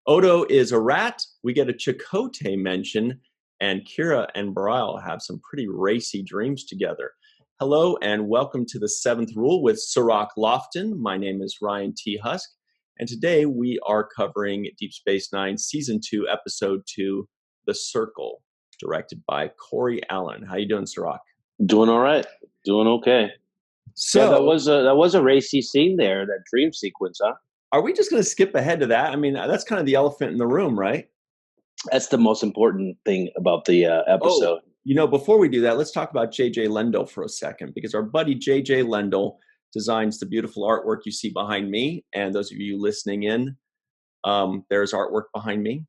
Odo is a rat. We get a Chakotay mention, and Kira and Bareil have some pretty racy dreams together. Hello, and welcome to the Seventh Rule with Cirroc Lofton. My name is Ryan T. Husk, and today we are covering Deep Space Nine Season 2, Episode 2, The Circle, directed by Corey Allen. How you doing, Cirroc? Doing all right. Doing okay. So that was a racy scene there, that dream sequence, huh? Are we just going to skip ahead to that? I mean, that's kind of the elephant in the room, right? That's the most important thing about the episode. Before we do that, let's talk about J.J. Lendl for a second, because our buddy J.J. Lendl designs the beautiful artwork you see behind me. And those of you listening in, there's artwork behind me.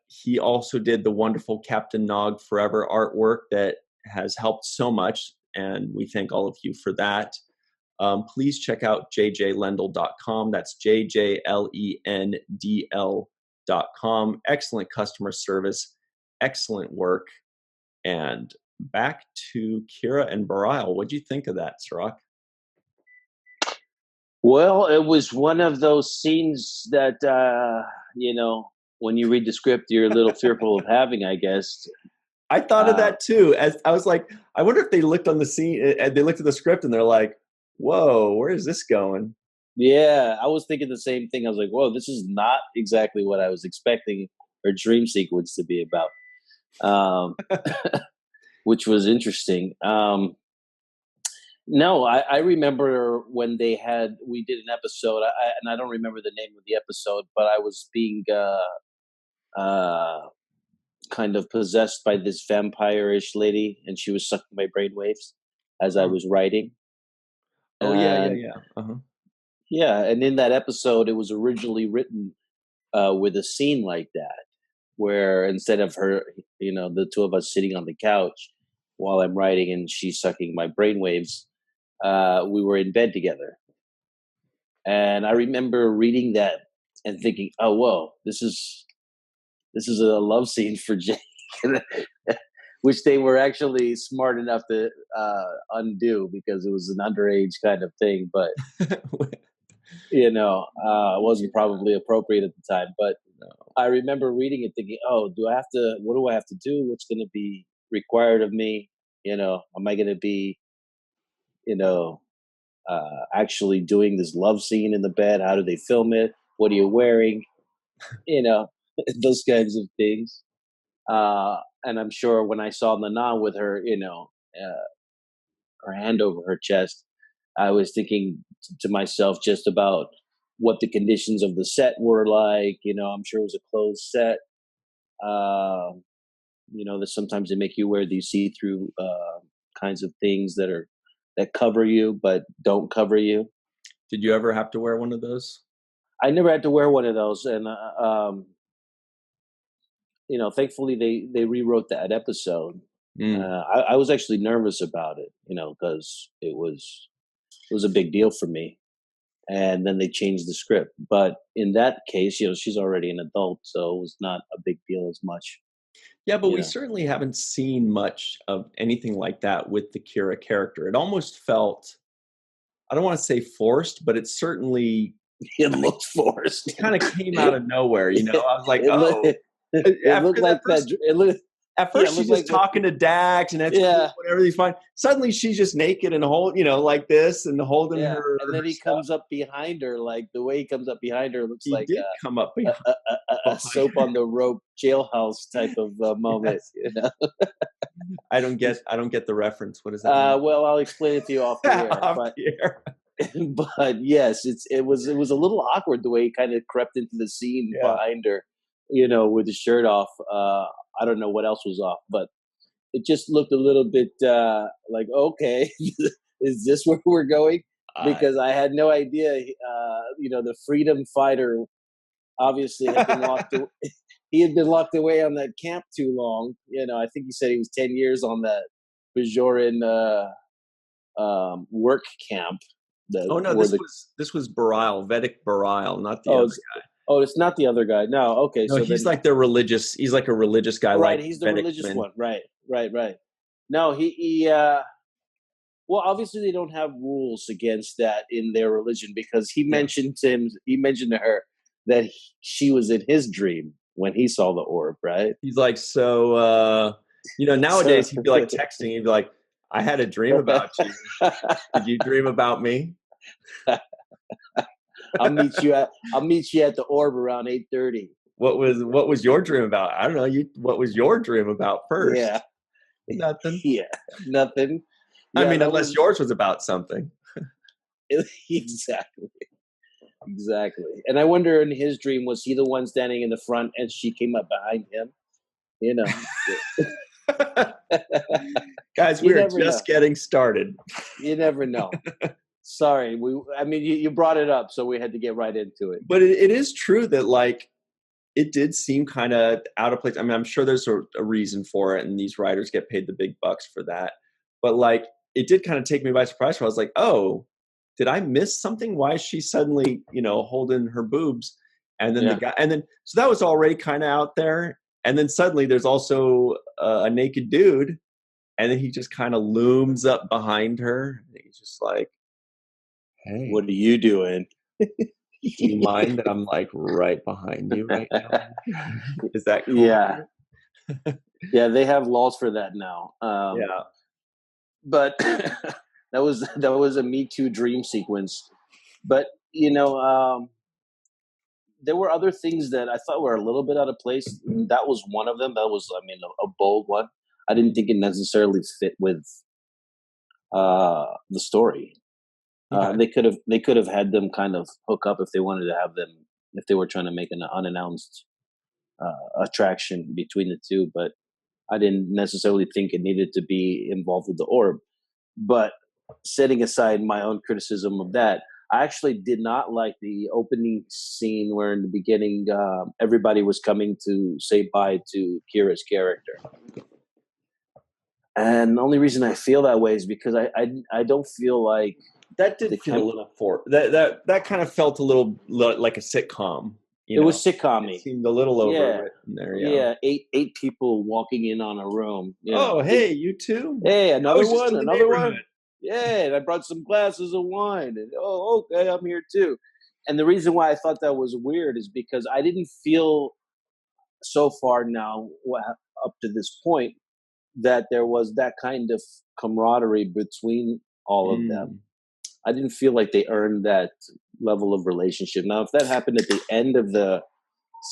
He also did the wonderful Captain Nog Forever artwork that has helped so much, and we thank all of you for that. Please check out jjlendl.com. That's jjlendl.com. Excellent customer service, excellent work. And back to Kira and Bareil. What do you think of that, Cirroc? Well, it was one of those scenes that, when you read the script, you're a little fearful of having, I guess. I thought of that too. As I was like, I wonder if they looked on the scene, and they looked at the script and they're like, whoa, where is this going? Yeah, I was thinking the same thing. I was like, whoa, this is not exactly what I was expecting her dream sequence to be about, which was interesting. No, I remember when we did an episode, and I don't remember the name of the episode, but I was being kind of possessed by this vampire-ish lady, and she was sucking my brainwaves as I was writing. Oh, yeah. Uh-huh. Yeah, and in that episode, it was originally written with a scene like that, where instead of her, the two of us sitting on the couch while I'm writing and she's sucking my brainwaves, we were in bed together. And I remember reading that and thinking, oh, whoa, this is a love scene for Jake, which they were actually smart enough to undo because it was an underage kind of thing. But, it wasn't probably appropriate at the time. But no. I remember reading it thinking, oh, what do I have to do? What's going to be required of me? Am I going to be, actually doing this love scene in the bed? How do they film it? What are you wearing? Those kinds of things. And I'm sure when I saw Nana with her, her hand over her chest, I was thinking to myself just about what the conditions of the set were like. I'm sure it was a closed set. That sometimes they make you wear these see-through kinds of things that cover you but don't cover you. Did you ever have to wear one of those? I never had to wear one of those, and thankfully they rewrote that episode. I was actually nervous about it, because it was a big deal for me. And then they changed the script. But in that case, she's already an adult, so it was not a big deal as much. Yeah, but we certainly haven't seen much of anything like that with the Kira character. It almost felt, I don't want to say forced, but it certainly... It looked forced. It kind of came out of nowhere, I was like, At first, she's just talking to Dax, and that's cool, everything's fine. Suddenly, she's just naked and like this, and holding her. And then he comes up behind her, like the way he comes up behind her looks like come up a soap on the rope jailhouse type of moment. I don't get the reference. What is that? Well, I'll explain it to you off the air. But yes, it was a little awkward the way he kind of crept into the scene behind her, with his shirt off. I don't know what else was off, but it just looked a little bit like, okay, is this where we're going? Because I had no idea. The freedom fighter obviously had been locked away. He had been locked away on that camp too long. I think he said he was 10 years on that Bajoran work camp. This was Bareil, Vedic Bareil, not the other guy. Oh, it's not the other guy. No, okay. No, so he's like a religious guy. Right, he's the religious one. Right. No, he Well, obviously they don't have rules against that in their religion, because he mentioned to her that she was in his dream when he saw the orb, right? He's like, so, nowadays he'd be like texting, he'd be like, I had a dream about you. Did you dream about me? I'll meet you at the orb around 8:30. What was your dream about? I don't know. What was your dream about first? Yeah. Nothing. Yeah. Nothing. I Yeah, mean, unless yours was about something. Exactly. And I wonder, in his dream, was he the one standing in the front and she came up behind him? You know. Guys, we're just getting started. You never know. Sorry. You brought it up, so we had to get right into it. But it is true that, like, it did seem kind of out of place. I mean, I'm sure there's a reason for it, and these writers get paid the big bucks for that. But, like, it did kind of take me by surprise, where I was like, oh, did I miss something? Why is she suddenly, holding her boobs? And then so that was already kind of out there. And then suddenly there's also a naked dude, and then he just kind of looms up behind her. And he's just like, hey, what are you doing? Do you mind that I'm like right behind you right now? Is that cool? Yeah. Yeah, they have laws for that now. Yeah. But that was a Me Too dream sequence. But there were other things that I thought were a little bit out of place. That was one of them. That was, a bold one. I didn't think it necessarily fit with the story. They could have had them kind of hook up if they wanted to have them, if they were trying to make an unannounced attraction between the two. But I didn't necessarily think it needed to be involved with the orb. But setting aside my own criticism of that, I actually did not like the opening scene where in the beginning everybody was coming to say bye to Kira's character. And the only reason I feel that way is because I don't feel like that did feel a little that kind of felt a little like a sitcom. It was sitcom-y. It seemed a little overwritten there. Yeah, eight people walking in on a room. Hey, you too? Hey, another one. Yeah, and I brought some glasses of wine. And okay, I'm here too. And the reason why I thought that was weird is because I didn't feel so far now, up to this point, that there was that kind of camaraderie between all of them. I didn't feel like they earned that level of relationship. Now, if that happened at the end of the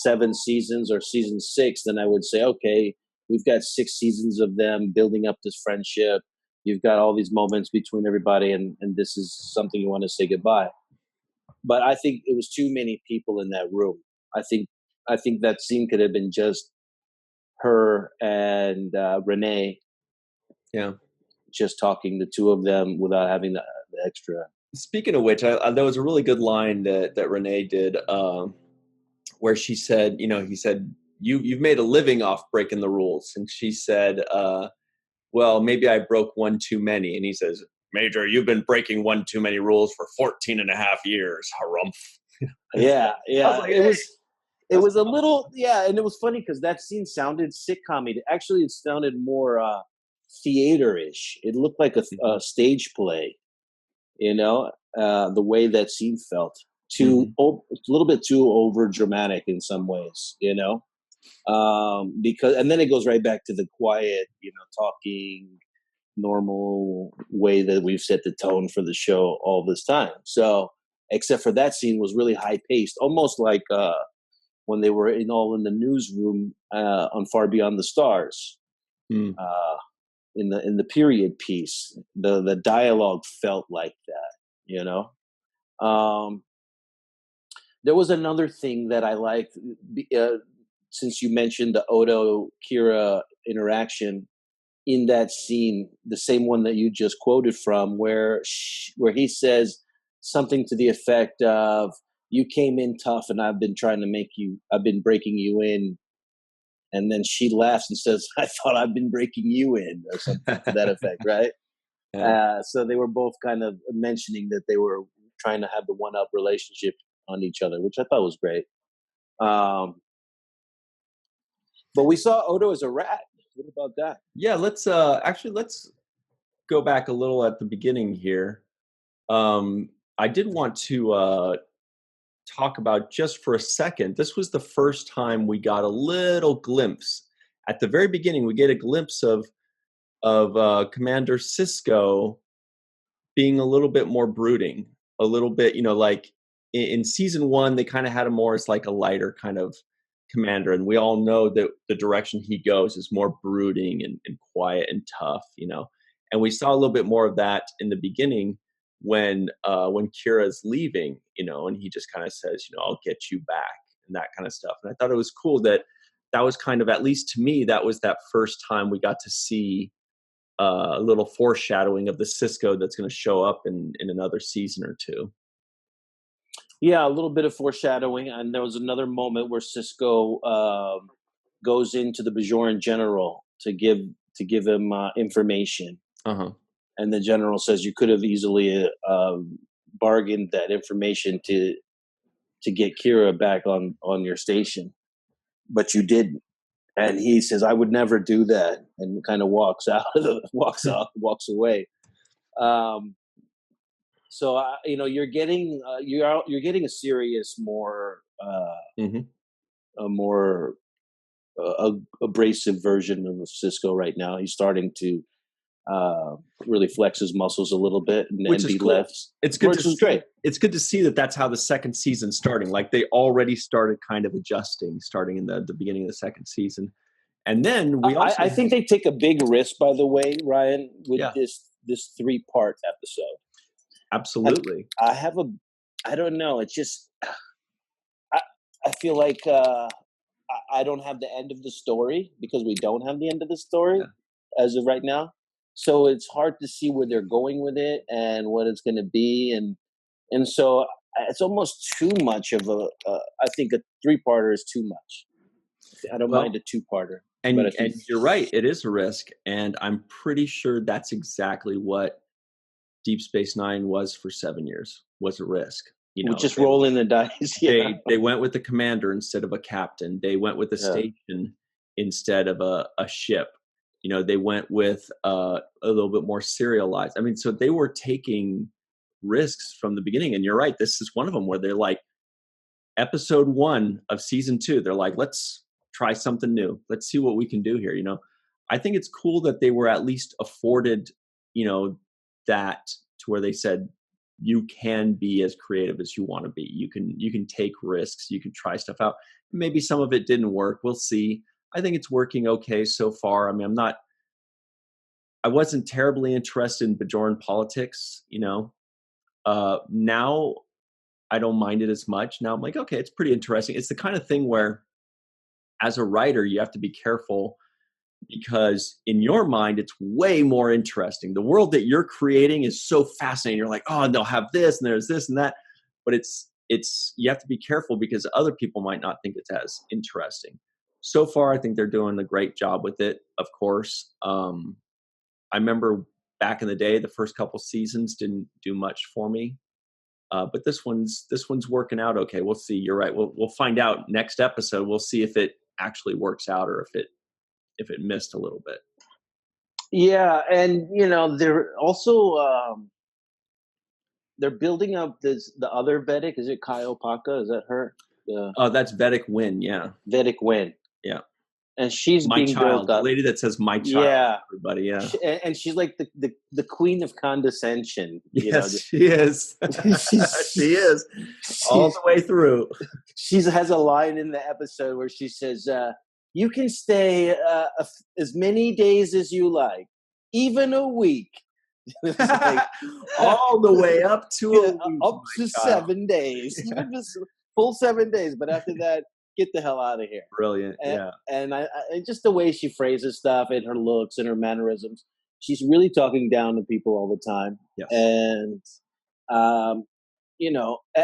7 seasons or season 6, then I would say, okay, we've got 6 seasons of them building up this friendship. You've got all these moments between everybody, and this is something you want to say goodbye. But I think it was too many people in that room. I think that scene could have been just her and Renee. Yeah. Just talking, the two of them, without having the extra. Speaking of which, there was a really good line that Renee did, where she said, he said, you've made a living off breaking the rules. And she said, well, maybe I broke one too many. And he says, Major, you've been breaking one too many rules for 14 and a half years. Harumph. Yeah. Like, it was a little, and it was funny because that scene sounded sitcom-y. Actually, it sounded more theater-ish. It looked like a stage play, the way that scene felt. A little bit too over dramatic in some ways, because, and then it goes right back to the quiet, talking, normal way that we've set the tone for the show all this time. So, except for that scene was really high paced, almost like when they were in the newsroom on Far Beyond the Stars. In the period piece, the dialogue felt like that, There was another thing that I liked, since you mentioned the Odo-Kira interaction in that scene, the same one that you just quoted from, where he says something to the effect of, you came in tough and I've been breaking you in. And then she laughs and says, I thought I've been breaking you in, or something to that effect, right? Yeah. So they were both kind of mentioning that they were trying to have the one-up relationship on each other, which I thought was great. But we saw Odo as a rat. What about that? Yeah, let's go back a little at the beginning here. I did want to talk about just for a second. This was the first time we got a little glimpse. At the very beginning, we get a glimpse of Commander Sisko being a little bit more brooding, a little bit, like in season 1, they kind of had him more as like a lighter kind of commander. And we all know that the direction he goes is more brooding and quiet and tough, And we saw a little bit more of that in the beginning when Kira's leaving, and he just kind of says, I'll get you back and that kind of stuff. And I thought it was cool that was kind of, at least to me, that was that first time we got to see a little foreshadowing of the Sisko that's going to show up in another season or two. Yeah, a little bit of foreshadowing. And there was another moment where Sisko goes into the Bajoran general to give him information. Uh-huh. And the general says, you could have easily bargained that information to get Kira back on your station, but you didn't. And he says, I would never do that, and kind of walks away. So you're getting a serious, more a more abrasive version of Sisko right now. He's starting to really flex his muscles a little bit and be cool. left. It's good which is great. It's good to see that that's how the second season's starting. Like they already started kind of adjusting, starting in the beginning of the second season. And then I think they take a big risk, by the way, Ryan, with this 3-part episode. Absolutely. I don't know. It's just, I feel like I don't have the end of the story, because we don't have the end of the story as of right now. So it's hard to see where they're going with it and what it's going to be. And so it's almost too much of I think a 3-parter is too much. I don't mind a 2-parter. And you're right. It is a risk. And I'm pretty sure that's exactly what Deep Space Nine was for 7 years, was a risk. Just rolling the dice. Yeah. They went with the commander instead of a captain. They went with a station instead of a ship. They went with a little bit more serialized. I mean, so they were taking risks from the beginning. And you're right. This is one of them where they're like, episode 1 of season 2, they're like, let's try something new. Let's see what we can do here. I think it's cool that they were at least afforded, that to where they said, you can be as creative as you want to be. You can take risks. You can try stuff out. Maybe some of it didn't work. We'll see. I think it's working okay so far. I mean, I wasn't terribly interested in Bajoran politics, now I don't mind it as much. Now I'm like, okay, it's pretty interesting. It's the kind of thing where as a writer, you have to be careful, because in your mind, it's way more interesting. The world that you're creating is so fascinating. You're like, oh, and they'll have this and there's this and that. But you have to be careful, because other people might not think it's as interesting. So far, I think they're doing a great job with it, of course. I remember back in the day, the first couple seasons didn't do much for me. But this one's working out okay. We'll see. You're right. We'll find out next episode. We'll see if it actually works out, or if it missed a little bit. Yeah, and they're also they're building up the other Vedic. Is it Kaiopaka? Is that her? That's Vedic Win. Yeah, Vedic Win. Yeah, and she's my being child. built up. The lady that says "my child." Yeah, everybody. Yeah, and she's like the queen of condescension. Yes, she is. She is all the way through. She has a line in the episode where she says, you can stay as many days as you like, even a week. Like, all the way up to a week, up to 7 days, even just full 7 days. But after that, get the hell out of here. Brilliant, And I just the way she phrases stuff and her looks and her mannerisms, she's really talking down to people all the time. Yes. And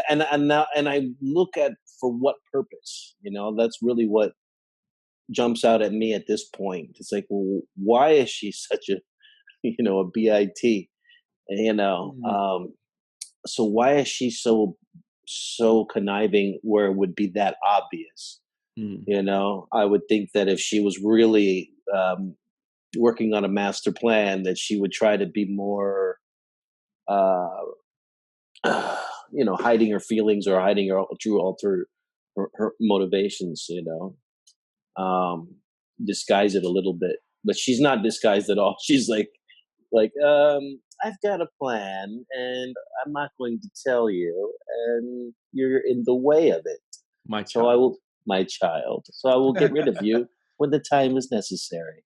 and I look at for what purpose. That's really what jumps out at me at this point. It's like, well, why is she such a bit? So why is she so conniving where it would be that obvious? I would think that if she was really working on a master plan, that she would try to be more, uh, hiding her feelings or hiding her true her motivations. Disguise it a little bit, but she's not disguised at all. She's I've got a plan, and I'm not going to tell you, and you're in the way of it. My So child. my child. So I will get rid of you when the time is necessary.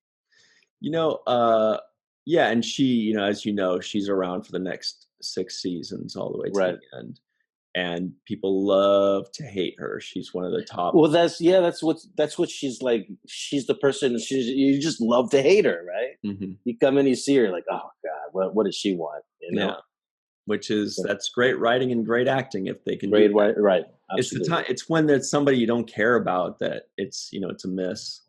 Yeah, and she, as you know, she's around for the next 6 seasons all the way to Right. the end. And people love to hate her. She's one of the top. Well, that's what she's like. She's the person. You just love to hate her, right? Mm-hmm. You come in, you see her, like, oh God, what does she want? Yeah, that's great writing and great acting if they can great, do that. right? Absolutely. It's the time. It's when there's somebody you don't care about that it's a miss.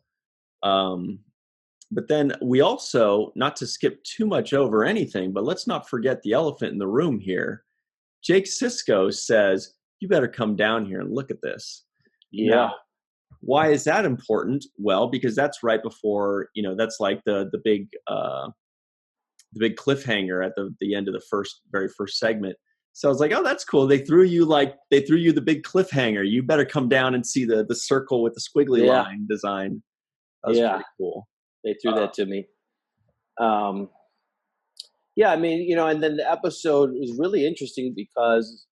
But then we also, not to skip too much over anything, but let's not forget the elephant in the room here. Jake Sisko says, "You better come down here and look at this." Yeah. Now, why is that important? Well, because that's right before, that's like the big cliffhanger at the end of the very first segment. So I was like, oh, that's cool. They threw you the big cliffhanger. You better come down and see the circle with the squiggly line design. That was pretty cool. They threw that to me. Yeah, I mean, and then the episode was really interesting because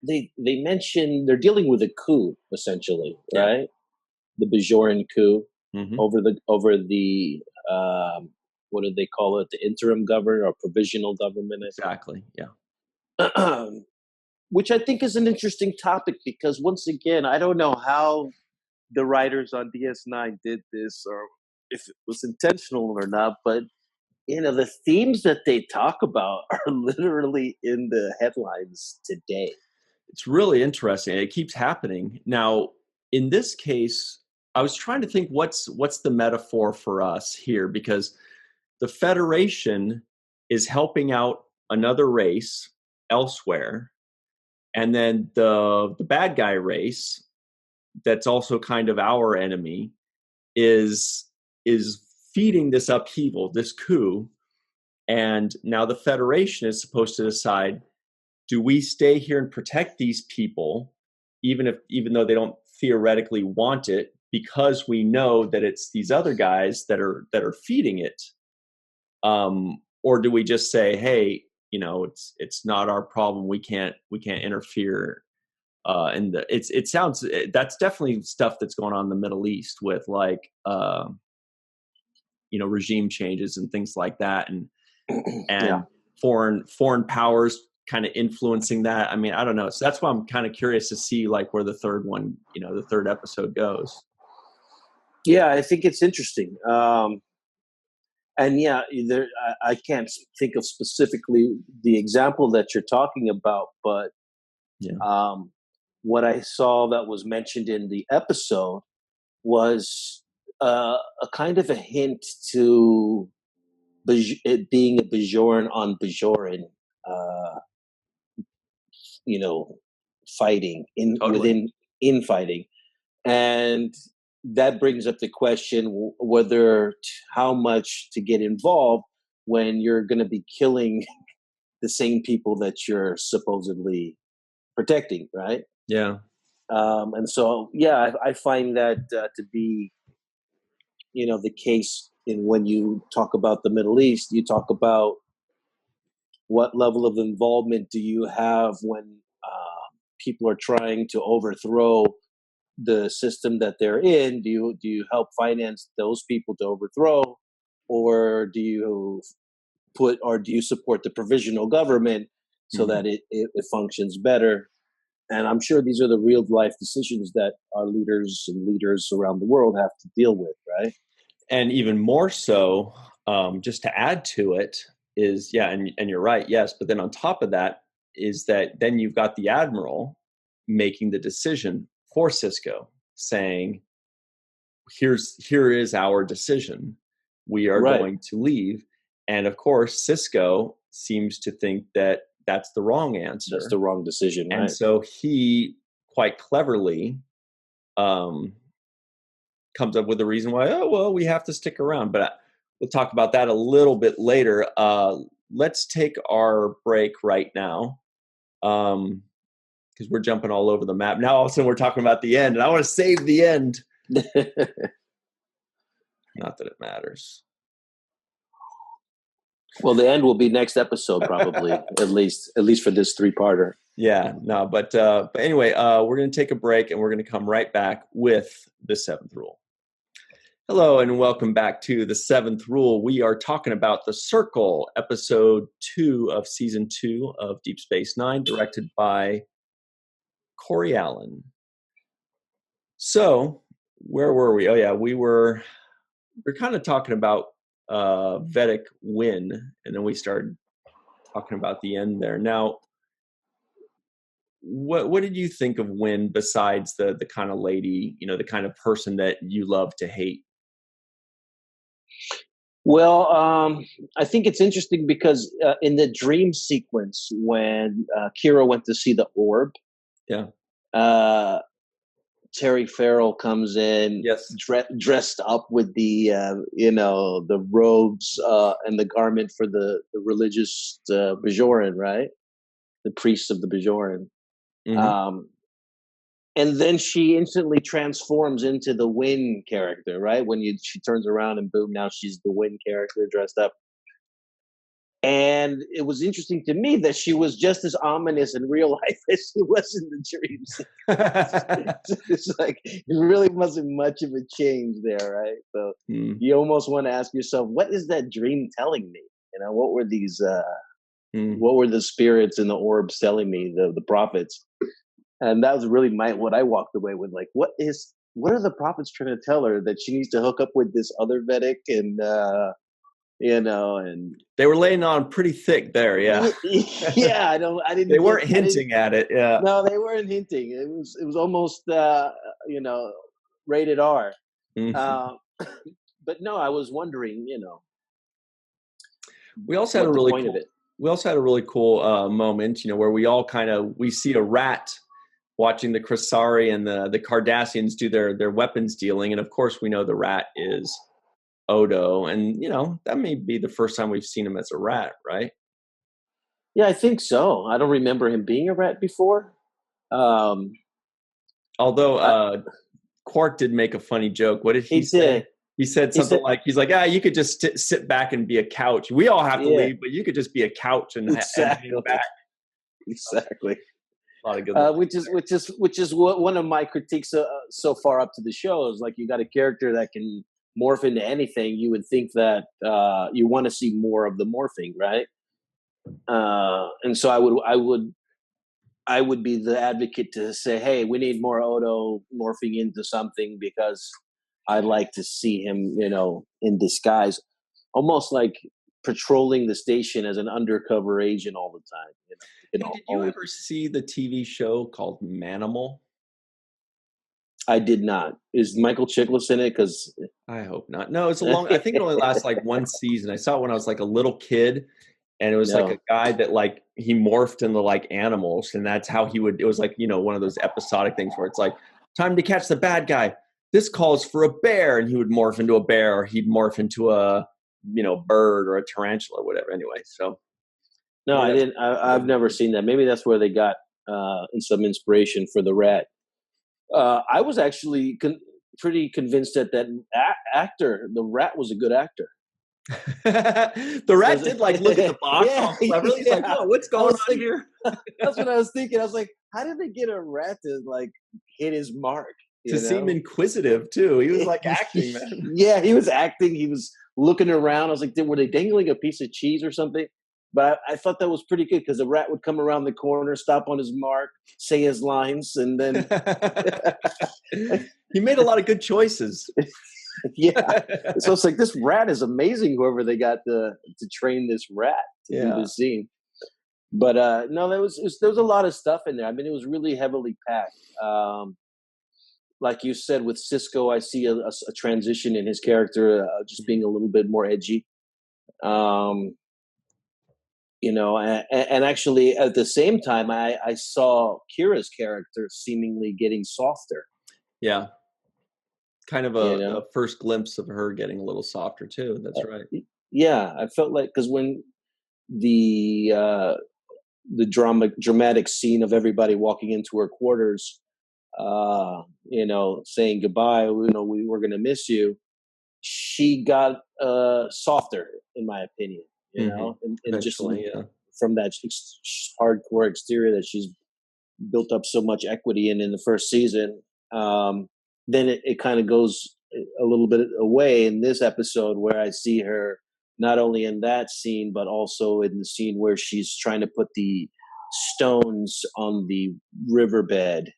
they mentioned they're dealing with a coup, essentially, right? The Bajoran coup over the what do they call it? The interim government or provisional government? Exactly. Yeah. Which I think is an interesting topic because once again, I don't know how the writers on DS9 did this or if it was intentional or not, but the themes that they talk about are literally in the headlines today. It's really interesting. It keeps happening. Now, in this case, I was trying to think what's the metaphor for us here, because the Federation is helping out another race elsewhere, and then the bad guy race that's also kind of our enemy is feeding this upheaval, this coup. And now the Federation is supposed to decide, do we stay here and protect these people, even though they don't theoretically want it, because we know that it's these other guys that are feeding it, or do we just say, hey, it's not our problem, we can't interfere? And it sounds, that's definitely stuff that's going on in the Middle East with regime changes and things like that, and foreign powers kind of influencing that. I mean, I don't know. So that's why I'm kind of curious to see where the third episode goes. Yeah, I think it's interesting. And I can't think of specifically the example that you're talking about, but what I saw that was mentioned in the episode was a kind of a hint to it being a Bajoran on Bajoran, fighting within infighting, and that brings up the question whether how much to get involved when you're going to be killing the same people that you're supposedly protecting, right? Yeah. And so, I find that to be, the case in when you talk about the Middle East, you talk about what level of involvement do you have when people are trying to overthrow the system that they're in. Do you help finance those people to overthrow, or do you support the provisional government so that it functions better? And I'm sure these are the real life decisions that our leaders around the world have to deal with, right? And even more so, just to add to it is, and you're right, yes, but then on top of that is that then you've got the admiral making the decision for Sisko, saying, here is our decision. We are going to leave. And of course, Sisko seems to think that that's the wrong answer. That's the wrong decision, right? And so he quite cleverly comes up with a reason why, oh, well, we have to stick around. But we'll talk about that a little bit later. Let's take our break right now. Because we're jumping all over the map. Now all of a sudden we're talking about the end, and I want to save the end. Not that it matters. Well, the end will be next episode, probably, at least for this 3-parter. Yeah, no, but anyway, we're going to take a break, and we're going to come right back with the 7th rule. Hello, and welcome back to the 7th rule. We are talking about The Circle, episode 2 of season 2 of Deep Space Nine, directed by Corey Allen. So, where were we? Oh yeah, we're kind of talking about Vedic Wynn, and then we started talking about the end there. Now, what did you think of Wynn besides the kind of lady, the kind of person that you love to hate? Well, I think it's interesting because in the dream sequence when Kira went to see the orb, Terry Farrell comes in, yes, dressed up with the the robes and the garment for the religious Bajoran, right? The priests of the Bajoran. Mm-hmm. And then she instantly transforms into the Wynn character, right? When she turns around and boom, now she's the Wynn character dressed up. And it was interesting to me that she was just as ominous in real life as she was in the dreams. It's like, it really wasn't much of a change there, right? So you almost want to ask yourself, what is that dream telling me? What were these, what were the spirits in the orbs telling me, the prophets? And that was really what I walked away with. Like, what are the prophets trying to tell her? That she needs to hook up with this other Vedic and, and they were laying on pretty thick there. Yeah. Yeah. I didn't, they weren't hinting at it. Yeah. No, they weren't hinting. It was almost, rated R. Mm-hmm. But no, I was wondering, we also had a really cool moment, where we all we see a rat watching the Krasari and the Cardassians do their weapons dealing. And of course we know the rat is Odo. And, that may be the first time we've seen him as a rat, right? Yeah, I think so. I don't remember him being a rat before. Although Quark did make a funny joke. What did he say? He said something like, you could just sit back and be a couch. We all have to leave, but you could just be a couch and hang back. Exactly. A lot of good which is one of my critiques so far up to the show is, like, you got a character that can morph into anything. You would think that you want to see more of the morphing, right? And so I would be the advocate to say, hey, we need more Odo morphing into something, because I'd like to see him, in disguise, almost like patrolling the station as an undercover agent all the time. Did you ever see the TV show called Manimal? I did not. Is Michael Chiklis in it? Because I hope not. No, it's I think it only lasts like one season. I saw it when I was like a little kid, and it was like a guy that he morphed into animals, and that's how he would. It was like one of those episodic things where it's like, time to catch the bad guy. This calls for a bear, and he would morph into a bear, or he'd morph into a bird or a tarantula or whatever. Anyway, so. No, I didn't. I've never seen that. Maybe that's where they got some inspiration for the rat. I was actually pretty convinced that actor, the rat, was a good actor. The rat did look at the box all cleverly. He's like, "Oh, what's going on here?" That's what I was thinking. I was like, "How did they get a rat to hit his mark?" To seem inquisitive too. He was acting, man. Yeah, he was acting. He was looking around. I was like, were they dangling a piece of cheese or something? But I thought that was pretty good, because the rat would come around the corner, stop on his mark, say his lines, and then he made a lot of good choices. Yeah. So it's like, this rat is amazing, whoever they got to train this rat to do this scene. But no, there was a lot of stuff in there. I mean, it was really heavily packed. Like you said, with Sisko, I see a transition in his character, just being a little bit more edgy. And actually at the same time, I saw Kira's character seemingly getting softer. Yeah. kind of you a know? first glimpse of her getting a little softer too. That's right. Yeah, I felt like because when the uh, the dramatic scene of everybody walking into her quarters, saying goodbye, we were going to miss you. She got softer, in my opinion, Hmm. and just Eventually, yeah. from that hardcore exterior that she's built up so much equity in the first season. Then it kind of goes a little bit away in this episode where I see her not only in that scene, but also in the scene where she's trying to put the stones on the riverbed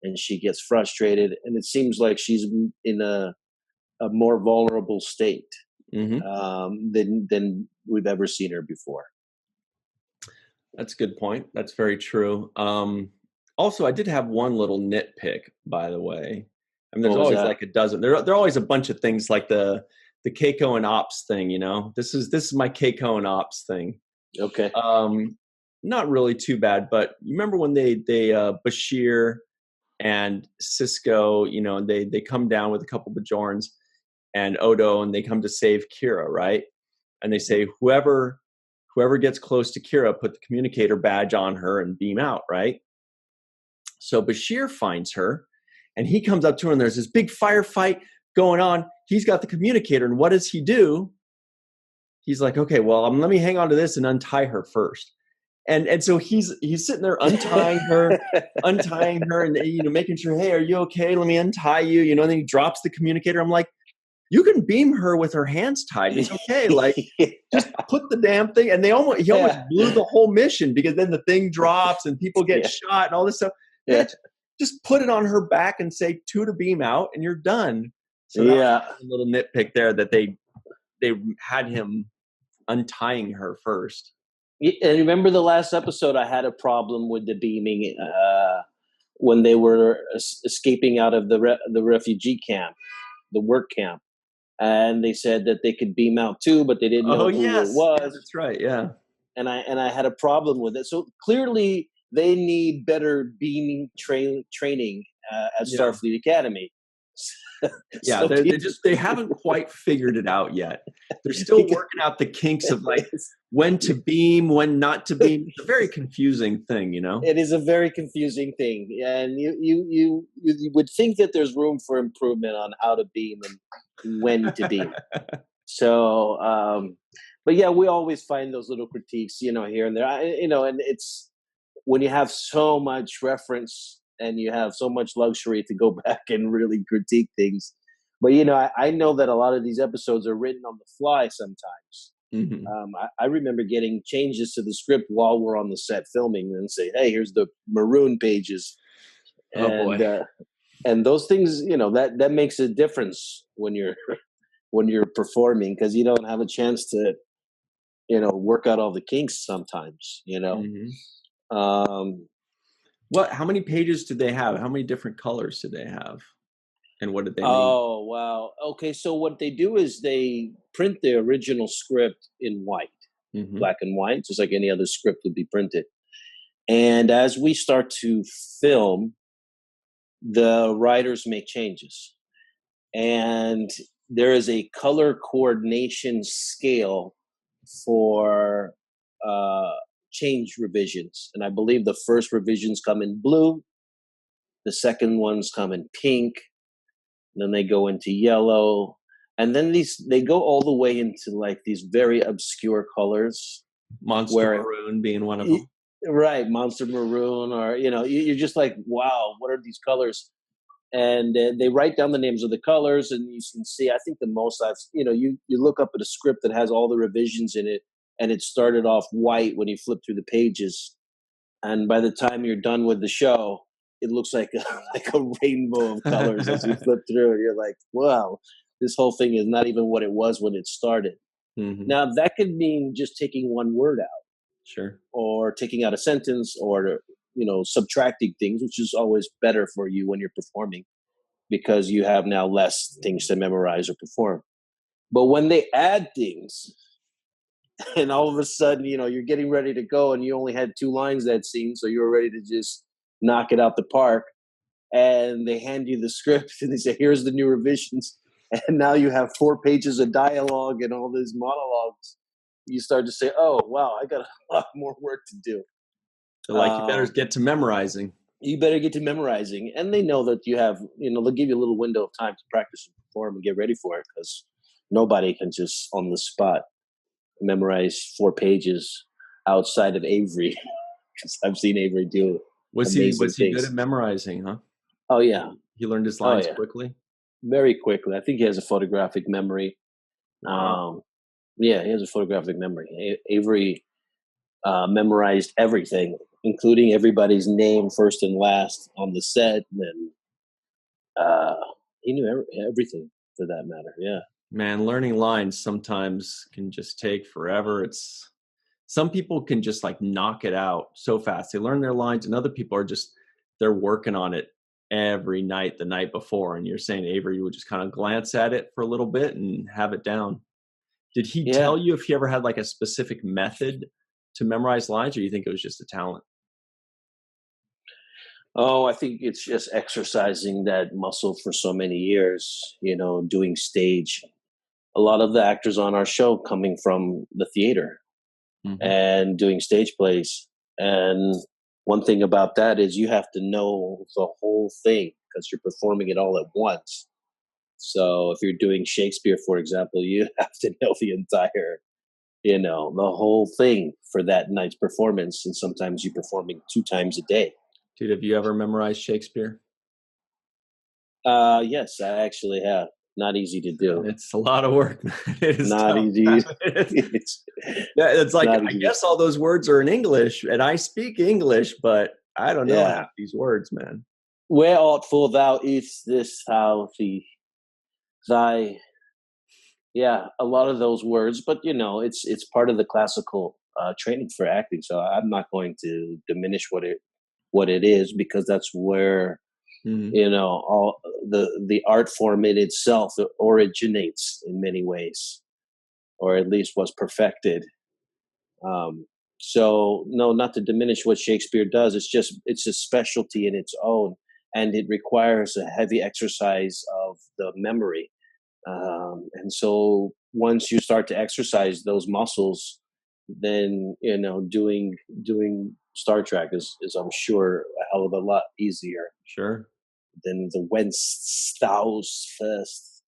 and she gets frustrated. And it seems like she's in a more vulnerable state Hmm. than we've ever seen her before. That's a good point. That's very true. Also, I did have one little nitpick, by the way. I mean, there's What was always that? like a dozen. There are always a bunch of things like the Keiko and Ops thing. This is my Keiko and Ops thing. Okay. Um, Not really too bad, but you remember when they Bashir and Sisko, and they come down with a couple Bajorans and Odo, and they come to save Kira, right? And they say whoever gets close to Kira, put the communicator badge on her and beam out, right? So Bashir finds her, and he comes up to her, and there's this big firefight going on. He's got the communicator, and what does he do? He's like, okay, well, let me hang on to this and untie her first. And so he's sitting there untying her, and making sure, hey, are you okay? Let me untie you. And then he drops the communicator. I'm like, you can beam her with her hands tied. It's okay. Like, just put the damn thing. And he almost blew the whole mission because then the thing drops and people get shot and all this stuff. Yeah. Just put it on her back and say 2 to beam out, and you're done. So that Yeah. was a little nitpick there that they had him untying her first. And remember the last episode, I had a problem with the beaming when they were escaping out of the refugee camp, the work camp, and they said that they could beam out too, but they didn't know who it was. Yeah, that's right. Yeah, and I had a problem with it. So clearly, they need better beaming training at Starfleet Academy. Yeah, they haven't quite figured it out yet. They're still working out the kinks of like when to beam, when not to beam. It's a very confusing thing, It is a very confusing thing, and you would think that there's room for improvement on how to beam and when to beam. So, but yeah, we always find those little critiques, here and there. And it's when you have so much reference and you have so much luxury to go back and really critique things. But I know that a lot of these episodes are written on the fly sometimes. Mm-hmm. I remember getting changes to the script while we're on the set filming and say, hey, here's the maroon pages. Oh boy. And those things, that makes a difference when you're performing, because you don't have a chance to, work out all the kinks sometimes, Mm-hmm. How many pages did they have? How many different colors did they have? And what did they mean? Oh, wow. Okay, so what they do is they print the original script in white, Mm-hmm. black and white, just like any other script would be printed. And as we start to film, the writers make changes. And there is a color coordination scale for change revisions. And I believe the first revisions come in blue, the second ones come in pink, then they go into yellow, and then they go all the way into like these very obscure colors. Monster maroon being one of them. Right, monster maroon, or you're just like, wow, what are these colors? And they write down the names of the colors, and you can see. I think the most you look up at a script that has all the revisions in it, and it started off white when you flip through the pages, and by the time you're done with the show, it looks like a rainbow of colors as you flip through, and you're like, wow, this whole thing is not even what it was when it started. Mm-hmm. Now that could mean just taking one word out, sure, or taking out a sentence, or subtracting things, which is always better for you when you're performing, because you have now less things to memorize or perform. But when they add things, and all of a sudden, you're getting ready to go, and you only had 2 lines that scene, so you were ready to just knock it out the park, and they hand you the script and they say, here's the new revisions. And now you have 4 pages of dialogue and all these monologues. You start to say, oh, wow, I got a lot more work to do. So like, you better get to memorizing. You better get to memorizing. And they know that you have, they'll give you a little window of time to practice and perform and get ready for it, because nobody can just on the spot memorize 4 pages outside of Avery. Because I've seen Avery do Was he good at memorizing, huh? Oh, yeah. He learned his lines quickly? Very quickly. I think he has a photographic memory. Wow. Yeah, he has a photographic memory. Avery memorized everything, including everybody's name first and last on the set. And he knew everything, for that matter. Yeah. Man, learning lines sometimes can just take forever. Some people can just like knock it out so fast. They learn their lines, and other people are they're working on it every night, the night before. And you're saying Avery would just kind of glance at it for a little bit and have it down. Did he tell you if he ever had like a specific method to memorize lines, or you think it was just a talent? Oh, I think it's just exercising that muscle for so many years, doing stage. A lot of the actors on our show coming from the theater and doing stage plays. And one thing about that is you have to know the whole thing, because you're performing it all at once. So if you're doing Shakespeare, for example, you have to know the entire, the whole thing for that night's performance. And sometimes you're performing 2 times a day. Dude, have you ever memorized Shakespeare? Yes, I actually have. Not easy to do. It's a lot of work. It is not tough. Easy. It's like, I guess all those words are in English, and I speak English, but I don't know half these words, man. Where art for thou is this how the thy. Yeah, a lot of those words, but it's part of the classical training for acting. So I'm not going to diminish what it is, because that's where all the art form in itself originates in many ways, or at least was perfected. So no, not to diminish what Shakespeare does. It's a specialty in its own, and it requires a heavy exercise of the memory. And so once you start to exercise those muscles, then doing Star Trek is I'm sure a hell of a lot easier. Sure. Than the whence thou's first,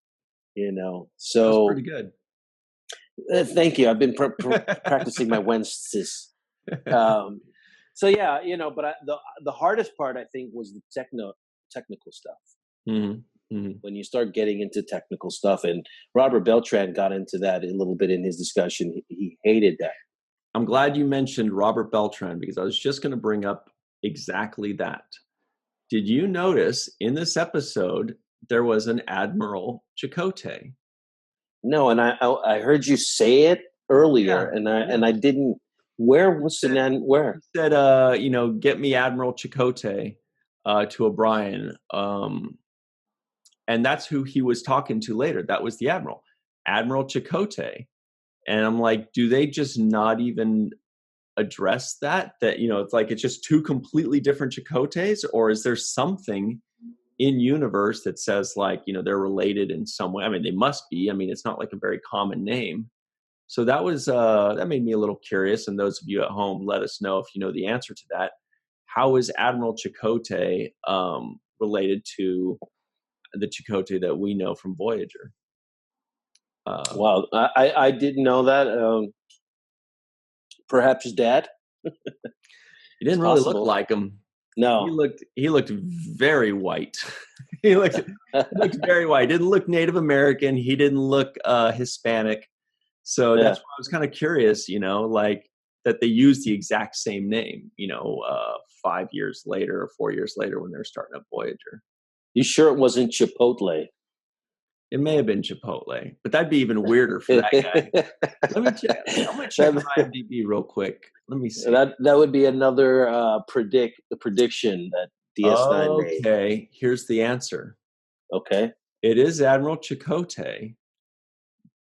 So that's pretty good. Thank you. I've been practicing my whences. So yeah, but the hardest part, I think, was the technical stuff. When you start getting into technical stuff, and Robert Beltran got into that a little bit in his discussion. He hated that. I'm glad you mentioned Robert Beltran, because I was just going to bring up exactly that. Did you notice in this episode there was an Admiral Chakotay? No, and I heard you say it earlier, and I didn't. Where was it? Where? He said, get me Admiral Chakotay to O'Brien. And that's who he was talking to later. That was the Admiral Chakotay. And I'm like, do they just not even address that it's like it's just 2 completely different Chakotays, or is there something in universe that says like they're related in some way? I mean, they must be. I mean, it's not like a very common name. So that was that made me a little curious, and those of you at home, let us know if you know the answer to that. How is Admiral Chakotay related to the Chakotay that we know from Voyager? Wow, I didn't know that. Perhaps his dad. He didn't really look like him. No, he looked very white. he looked very white. Didn't look Native American. He didn't look Hispanic. So that's why I was kind of curious, like that they used the exact same name, 5 years later or 4 years later when they were starting up Voyager. You sure it wasn't Chipotle? It may have been Chipotle, but that'd be even weirder for that guy. Let me check. I'm gonna check IMDb real quick. Let me see. That would be another prediction that DS9 made. Okay, here's the answer. Okay, it is Admiral Chakotay,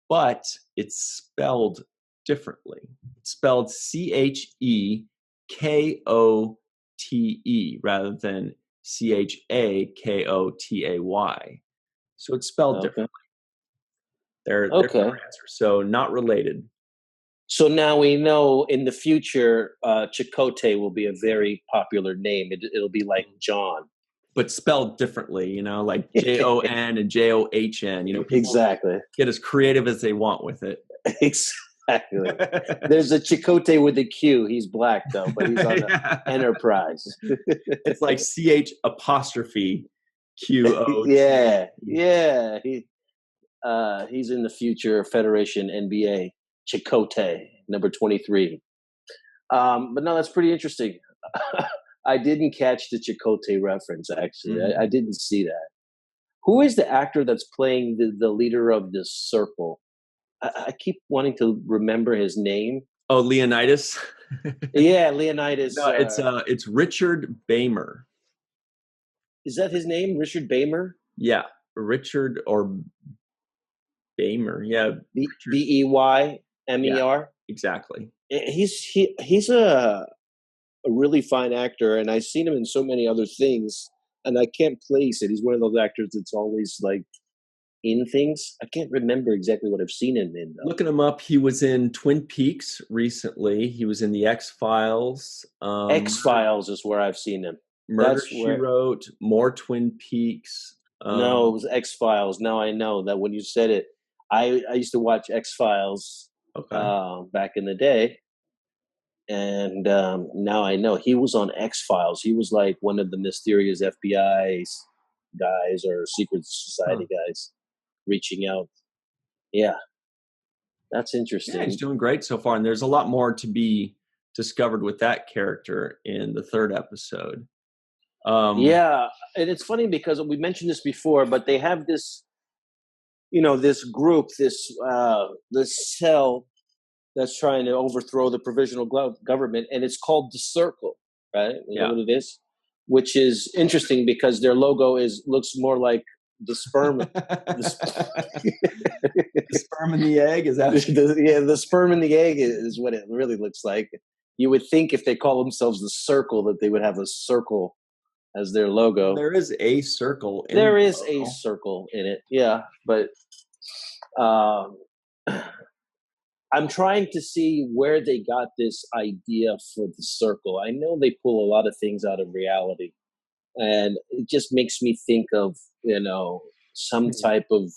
but it's spelled differently. It's spelled Chekotee rather than Chakotay. So it's spelled differently. They're different answers, so not related. So now we know in the future, Chakotay will be a very popular name. It'll be like John. But spelled differently, like Jon and John. People exactly get as creative as they want with it. Exactly. There's a Chakotay with a Q. He's black though, but he's on the Enterprise. It's like CH apostrophe QO. Yeah. He's in the future Federation NBA. Chakotay, number 23. But no, that's pretty interesting. I didn't catch the Chakotay reference, actually. I didn't see that. Who is the actor that's playing the leader of the Circle? I keep wanting to remember his name. Oh, Leonidas? Yeah, Leonidas. No, it's Richard Beymer. Is that his name, Richard Beymer? Yeah, Richard or Beymer. Yeah. Beymer? Yeah, exactly. He's a really fine actor, and I've seen him in so many other things, and I can't place it. He's one of those actors that's always like in things. I can't remember exactly what I've seen him in, though. Looking him up, he was in Twin Peaks recently. He was in the X-Files. X-Files is where I've seen him. Murder, She Wrote, more Twin Peaks. No, it was X-Files. Now I know that when you said it, I used to watch X-Files back in the day. And now I know he was on X-Files. He was like one of the mysterious FBI guys or secret society guys reaching out. Yeah, that's interesting. Yeah, he's doing great so far. And there's a lot more to be discovered with that character in the third episode. Yeah, and it's funny because we mentioned this before, but they have this, this group, this cell that's trying to overthrow the provisional government, and it's called the Circle, right? You know what it is? Which is interesting because their logo looks more like the sperm. The sperm and the egg? Is that the sperm and the egg is what it really looks like. You would think if they call themselves the Circle that they would have a circle as their logo. There is a circle in There is a circle in it, yeah. But I'm trying to see where they got this idea for the Circle. I know they pull a lot of things out of reality, and it just makes me think of, some type of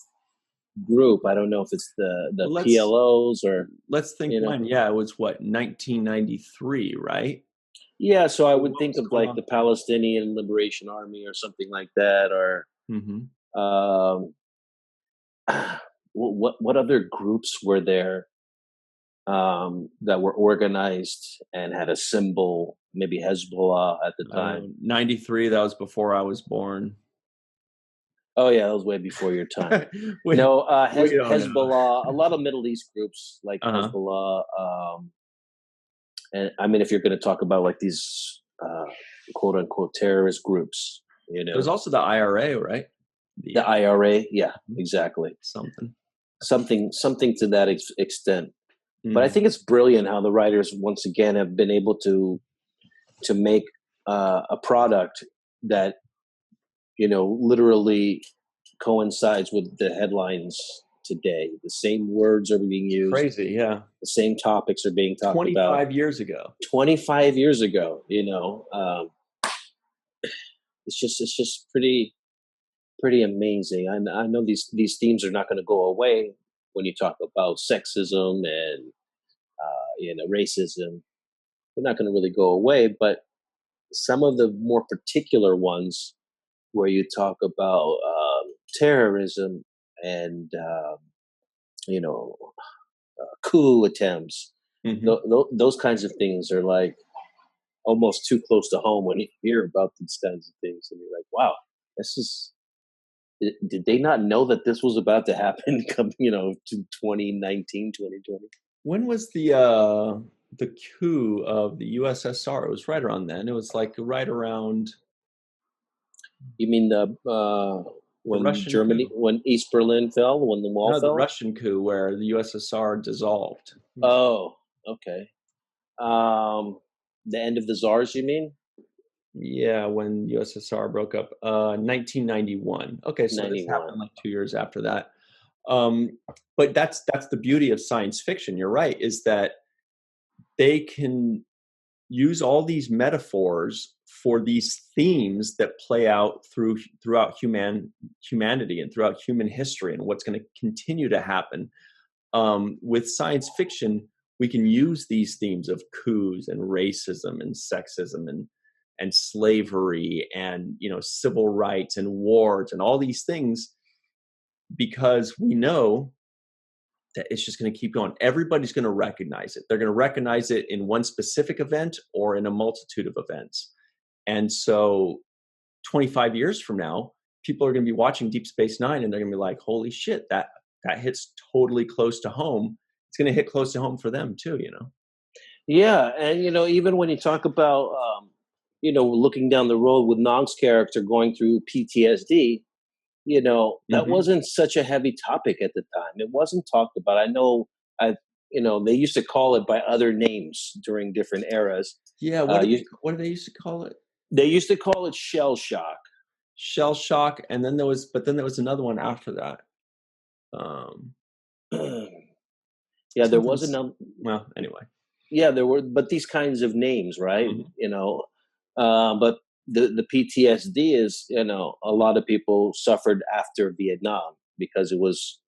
group. I don't know if it's the PLOs or... Let's think when. Yeah, it was 1993, right? Yeah, so I would think of like the Palestinian Liberation Army or something like that, or what other groups were there that were organized and had a symbol? Maybe Hezbollah at the time. 93, that was before I was born. Oh yeah, that was way before your time. Hezbollah, a lot of Middle East groups like Hezbollah. And I mean, if you're going to talk about like these quote unquote terrorist groups, there's also the IRA, right? The IRA, yeah, exactly. Something to that extent. But I think it's brilliant how the writers once again have been able to make a product that literally coincides with the headlines today. The same words are being used. Crazy, yeah. The same topics are being talked 25 about. 25 years ago, it's just pretty amazing. I know these themes are not going to go away when you talk about sexism and racism. They're not going to really go away, but some of the more particular ones where you talk about terrorism and coup attempts, those kinds of things are like almost too close to home when you hear about these kinds of things, and you're like, wow, did they not know that this was about to happen to 2019, 2020? When was the coup of the USSR? It was right around then. It was like right around... You mean when East Berlin fell, when the wall fell? The Russian coup where the USSR dissolved. Oh, okay. The end of the Tsars, you mean? Yeah, when USSR broke up, 1991. Okay, so this 91. happened like 2 years after that. Um, but that's the beauty of science fiction, you're right, is that they can use all these metaphors for these themes that play out throughout humanity and throughout human history and what's going to continue to happen. With science fiction, we can use these themes of coups and racism and sexism and slavery and civil rights and wars and all these things because we know that it's just going to keep going. Everybody's going to recognize it. They're going to recognize it in one specific event or in a multitude of events. And so 25 years from now, people are going to be watching Deep Space Nine and they're going to be like, holy shit, that hits totally close to home. It's going to hit close to home for them too, Yeah, and even when you talk about looking down the road with Nong's character going through PTSD, that Mm-hmm. wasn't such a heavy topic at the time. It wasn't talked about. I know, I they used to call it by other names during different eras. Yeah, what did they used to call it? They used to call it shell shock. Shell shock, and then there was another one after that. Um, Yeah, there was something's another. well, anyway. Yeah, there were, but these kinds of names, right? Mhm. But the PTSD is, a lot of people suffered after Vietnam because it was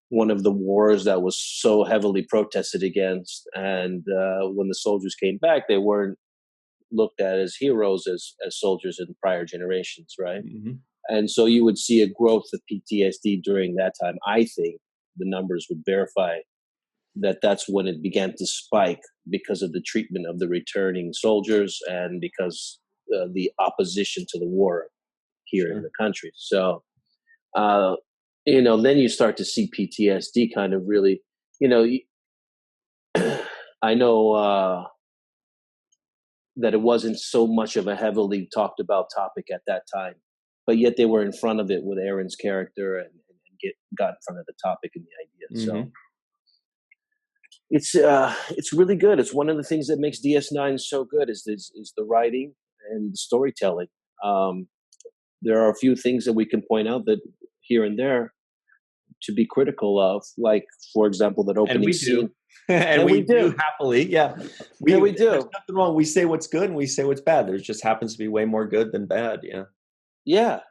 one of the wars that was so heavily protested against, and when the soldiers came back, they weren't looked at as heroes as soldiers in prior generations, right? Mhm. And so you would see a growth of PTSD during that time. I think the numbers would verify that that's when it began to spike because of the treatment of the returning soldiers and because the opposition to the war here in Sure. the country. So, uh, then you start to see PTSD kind of really, you know, I know that it wasn't so much of a heavily talked about topic at that time, but yet they were in front of it with Aaron's character and got in front of the topic and the idea. So Mhm. it's really good. It's one of the things that makes DS9 so good is the writing and the storytelling. Um, there are a few things that we can point out that here and there to be critical of, like for example that And opening we do. scene, And and we we do do, happily, yeah. and we There's do, nothing wrong. We say what's good and we say what's bad. There just happens to be way more good than bad, yeah. yeah,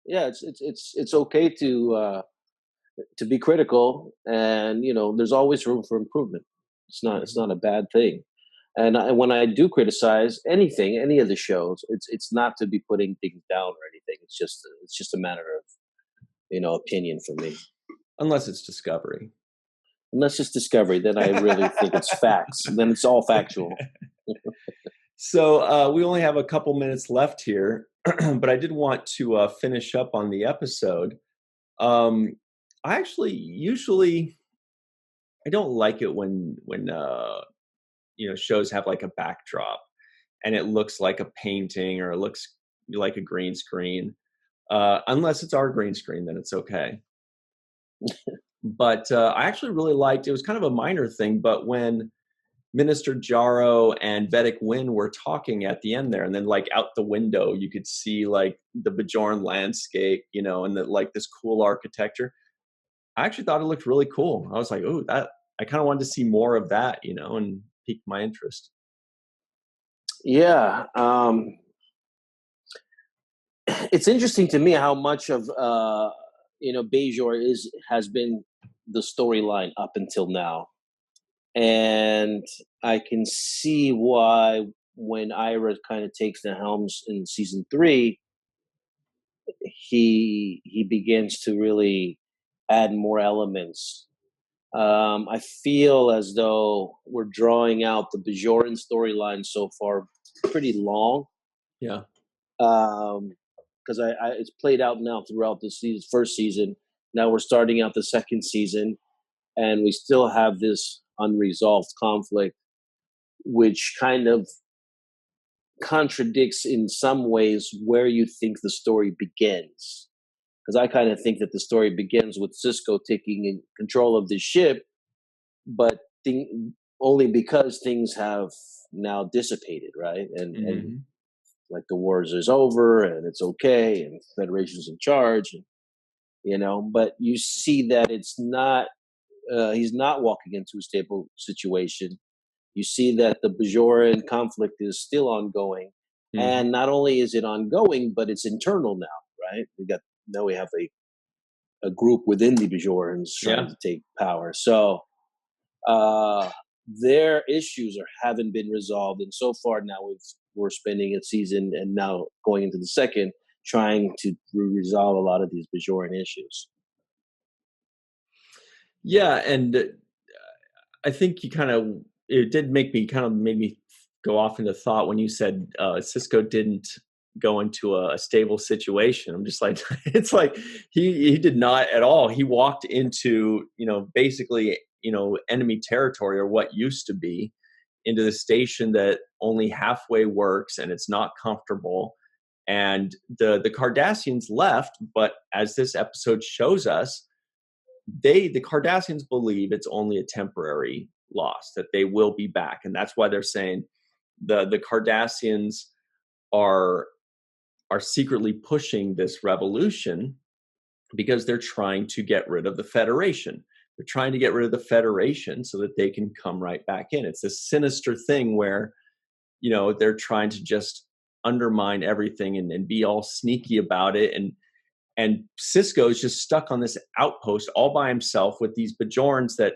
yeah. It's okay to be critical, and there's always room for improvement. It's Mhm. not a bad thing. And when I do criticize anything, any of the shows, it's not to be putting things down or anything. It's just a matter of opinion for me. Unless it's Discovery. Unless it's Discovery, then I really think it's facts. Then it's all factual. So, we only have a couple minutes left here, but I did want to, finish up on the episode. Um, I actually usually I don't like it when shows have, like, a backdrop and it looks like a painting or it looks like a green screen. Unless it's our green screen, then it's okay. But, I actually really liked it was kind of a minor thing, but when Minister Jarrow and Vedic Wynn were talking at the end there, and then, like, out the window, you could see, like, the Bajoran landscape, and like, this cool architecture. I actually thought it looked really cool. I was like, "Ooh, that" I kinda wanted to see more of that, and piqued my interest. Yeah, it's interesting to me how much of Bajor is has been the storyline up until now, and I can see why when Ira kind of takes the helms in season 3, he begins to really add more elements. I feel as though we're drawing out the Bajoran storyline so far pretty long, Yeah. because it's played out now throughout the first season. Now we're starting out the second season, and we still have this unresolved conflict, which kind of contradicts in some ways where you think the story begins. Because I kind of think that the story begins with Sisko taking control of the ship, but only because things have now dissipated, right? And Mhm. like the wars is over and it's okay and Federation's in charge, and, but you see that it's not. He's not walking into a stable situation. You see that the Bajoran conflict is still ongoing, and not only is it ongoing, but it's internal now. Right? We have a group within the Bajorans trying to take power. So their issues haven't been resolved, and so far now we're spending a season and now going into the second trying to resolve a lot of these Bajoran issues. Yeah, and I think it made me go off into thought when you said Sisko didn't go into a stable situation. I'm just like, it's like he did not at all. He walked into, basically, enemy territory, or what used to be, into the station that only halfway works and it's not comfortable. And the Cardassians left, but as this episode shows us, the Cardassians believe it's only a temporary loss, that they will be back. And that's why they're saying the Cardassians are secretly pushing this revolution, because they're trying to get rid of the Federation. They're trying to get rid of the Federation so that they can come right back in. It's this sinister thing where, they're trying to just undermine everything and be all sneaky about it. And Sisko is just stuck on this outpost all by himself with these Bajorans that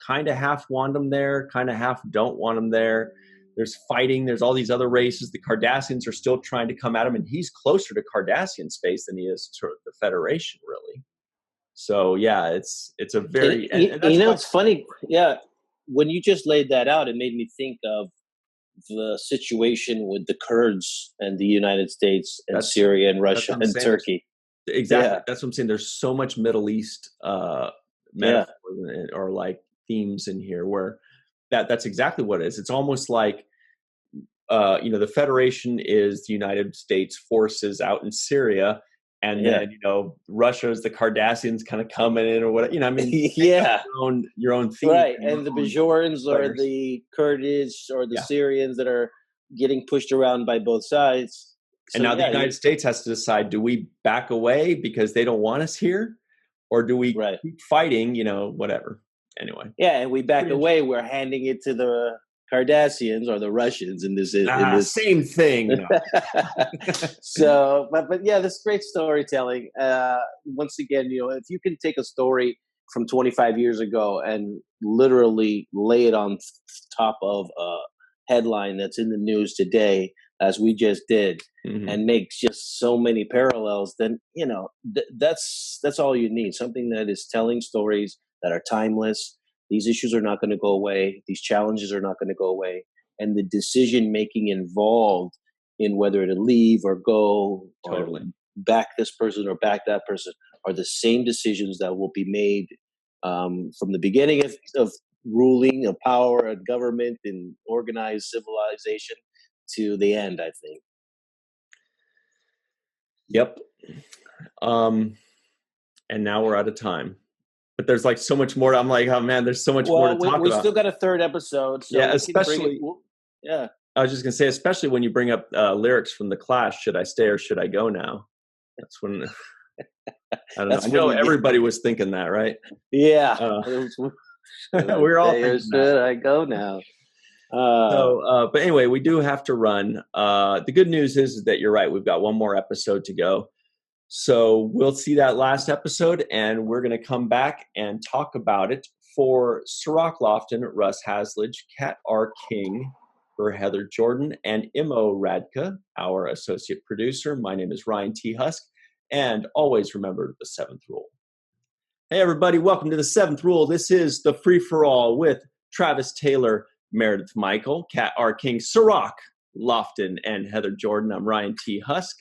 kind of half want him there, kind of half don't want him there. There's fighting. There's all these other races. The Cardassians are still trying to come at him, and he's closer to Cardassian space than he is to the Federation, really. So yeah, it's a very it's funny. Yeah, when you just laid that out, it made me think of the situation with the Kurds and the United States and Syria and Russia and Turkey. Exactly. Yeah. That's what I'm saying. There's so much Middle East metaphors or like themes in here where that's exactly what it is. It's almost like, the Federation is the United States forces out in Syria, and then, Russia is the Cardassians kind of coming in or what, your own theme. Right. And the Bajorans are the Kurdish or the Syrians that are getting pushed around by both sides. So, and now the United States has to decide, do we back away because they don't want us here? Or do we keep fighting, whatever. Anyway. Yeah, and we back away. We're handing it to the Cardassians or the Russians in this. Same thing. So, but yeah, this great storytelling. Once again, if you can take a story from 25 years ago and literally lay it on top of a headline that's in the news today, as we just did, and makes just so many parallels, then, that's all you need. Something that is telling stories that are timeless. These issues are not going to go away. These challenges are not going to go away. And the decision making involved in whether to leave or go or back this person or back that person are the same decisions that will be made from the beginning of ruling, of power and government and organized civilization to the end, I think. Yep. And now we're out of time. But there's like so much more. I'm like, oh man, there's so much more to talk about. We still got a third episode. So yeah, especially. I was just gonna say, especially when you bring up lyrics from The Clash. Should I stay or should I go now? That's when. I don't know. I know everybody was thinking that, right? Yeah. We're all thinking should I go now? But anyway, we do have to run. The good news is that you're right. We've got one more episode to go. So we'll see that last episode, and we're going to come back and talk about it. For Cirroc Lofton, Russ Hasledge, Kat R. King, for Heather Jordan, and Imo Radka, our associate producer. My name is Ryan T. Husk, and always remember the seventh rule. Hey, everybody. Welcome to the seventh rule. This is the free-for-all with Travis Taylor, Meredith Michael, Kat R. King, Cirroc Lofton, and Heather Jordan. I'm Ryan T. Husk.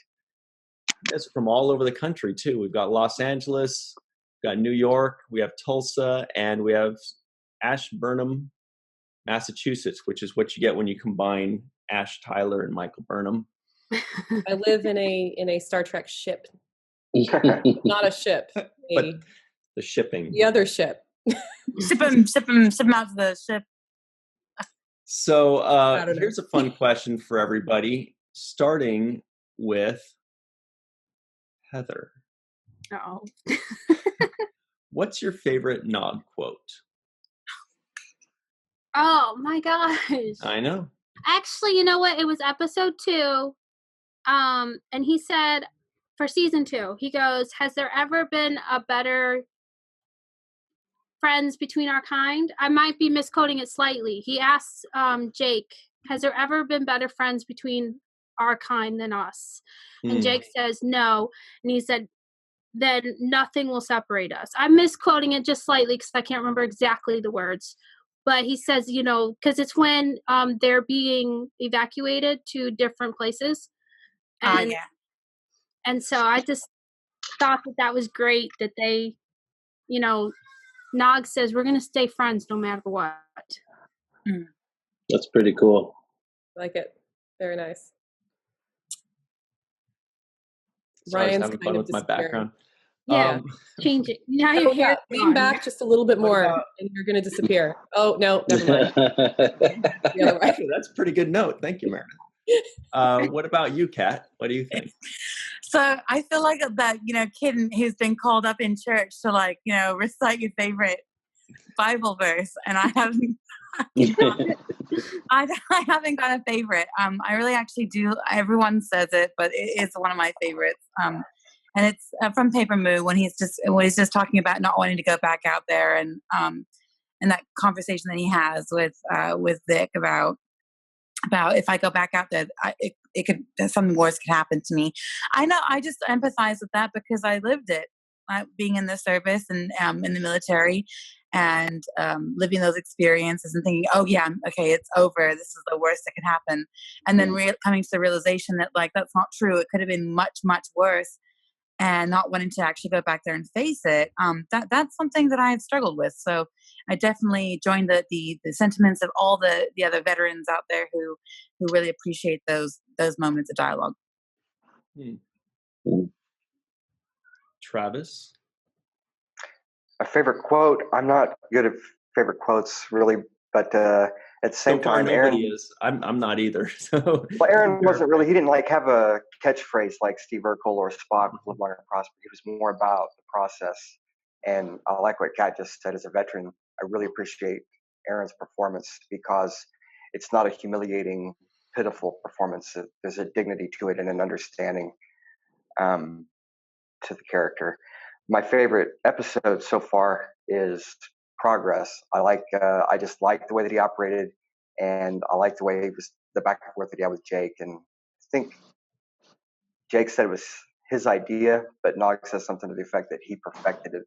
It's from all over the country, too. We've got Los Angeles, we've got New York, we have Tulsa, and we have Ashburnham, Massachusetts, which is what you get when you combine Ash Tyler and Michael Burnham. I live in a Star Trek ship. Not a ship. But the shipping. The other ship. Sip him out of the ship. So here's a fun question for everybody. starting with Heather. Oh. What's your favorite Nog quote? Oh my gosh. I know. Actually, you know what? It was episode 2. And he said for season 2, he goes, "Has there ever been a better friends between our kind?" I might be misquoting it slightly. He asks Jake, "Has there ever been better friends between our kind than us?" And Jake says no. And he said, "Then nothing will separate us." I'm misquoting it just slightly because I can't remember exactly the words. But he says, because it's when they're being evacuated to different places. And, yeah. and so I just thought that was great that they, Nog says, "We're going to stay friends no matter what." That's pretty cool. I like it. Very nice. Sorry, I was Ryan's having kind fun of with my disappearing. background. Yeah, change it. Now you're here. Lean back just a little bit more, and you're going to disappear. Oh, no, never mind. The other way. Actually, that's a pretty good note. Thank you, Meredith. What about you, Kat? What do you think? So I feel like that, kid who's been called up in church to recite your favorite Bible verse, and I haven't, I haven't got a favorite. I really actually do. Everyone says it, but it is one of my favorites. And it's from Paper Moo when he's just talking about not wanting to go back out there, and that conversation that he has with Vic about if I go back out there, it could something worse could happen to me. I know. I just empathize with that because I lived it, being in the service and in the military, and living those experiences and thinking, oh yeah, okay, it's over. This is the worst that could happen, and then coming to the realization that that's not true. It could have been much, much worse. And not wanting to actually go back there and face it, that's something that I've struggled with. So I definitely join the sentiments of all the other veterans out there who really appreciate those moments of dialogue. Travis? A favorite quote? I'm not good at favorite quotes, really, but at the same So far, time, nobody Aaron is. I'm not either. So well, Aaron wasn't really. He didn't have a catchphrase like Steve Urkel or Spock with "Live Long and Prosper." He was more about the process. And I like what Kat just said. As a veteran, I really appreciate Aaron's performance because it's not a humiliating, pitiful performance. There's a dignity to it and an understanding to the character. My favorite episode so far is Progress. I just like the way that he operated, and I like the way he was the back and forth that he had with Jake. And I think Jake said it was his idea, but Nog says something to the effect that he perfected it.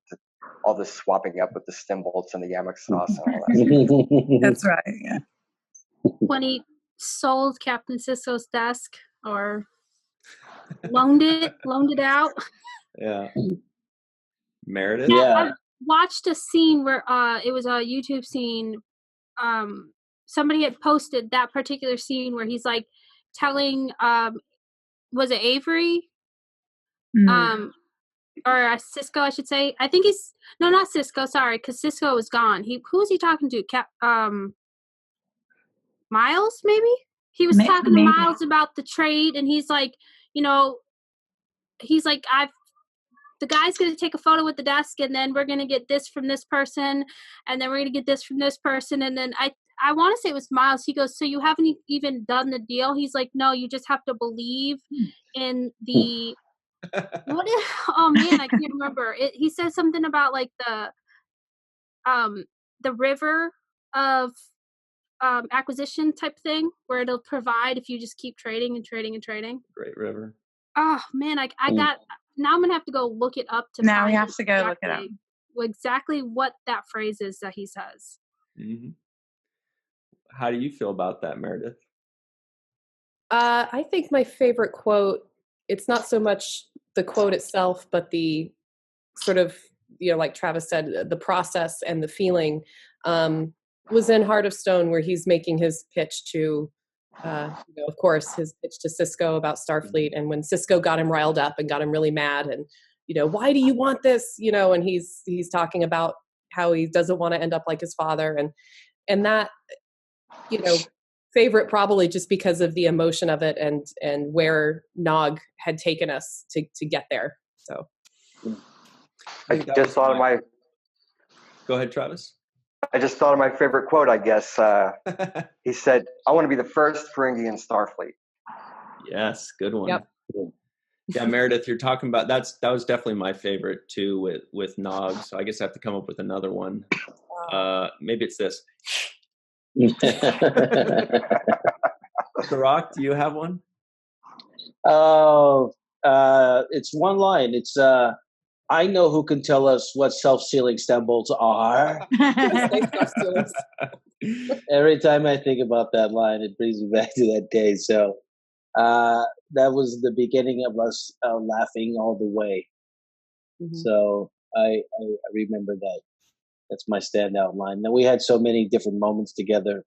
All this swapping up with the stem bolts and the yammock sauce and all that. That's right. Yeah. When he sold Captain Sisko's desk or loaned it out. Yeah. Meredith? Yeah. I watched a scene where it was a YouTube scene. Somebody had posted that particular scene where he's like telling was it Avery? Or Sisko, I should say. I think not Sisko, sorry, because Sisko was gone. Who was he talking to? Miles, maybe? He was talking to Miles about the trade, and he's like, the guy's going to take a photo with the desk, and then we're going to get this from this person, and then we're going to get this from this person, and then I want to say it was Miles. He goes, "So you haven't even done the deal?" He's like, "No, you just have to believe in the..." Oh man, I can't remember. He says something about like the river of acquisition type thing, where it'll provide if you just keep trading and trading and trading. Great River. Oh man, I got now. I'm gonna have to go look it up to. Now we have to go look it up. Exactly what that phrase is that he says. Mm-hmm. How do you feel about that, Meredith? I think my favorite quote, it's not so much the quote itself, but the sort of, like Travis said, the process and the feeling was in Heart of Stone, where he's making his pitch to, of course, his pitch to Sisko about Starfleet. And when Sisko got him riled up and got him really mad and, why do you want this? And he's talking about how he doesn't want to end up like his father. And that, favorite, probably just because of the emotion of it and where Nog had taken us to get there. So I just thought of my. Go ahead, Travis. I just thought of my favorite quote. I guess he said, "I want to be the first Ferengi in Starfleet." Yes, good one. Yep. Yeah, Meredith, you're talking about that was definitely my favorite too with Nog. So I guess I have to come up with another one. Maybe it's this. Cirroc, do you have one? Oh, it's one line. It's I know who can tell us what self-sealing stem bolts are. Every time I think about that line, it brings me back to that day. So that was the beginning of us laughing all the way. Mm-hmm. So I remember that. That's my standout line. Then we had so many different moments together.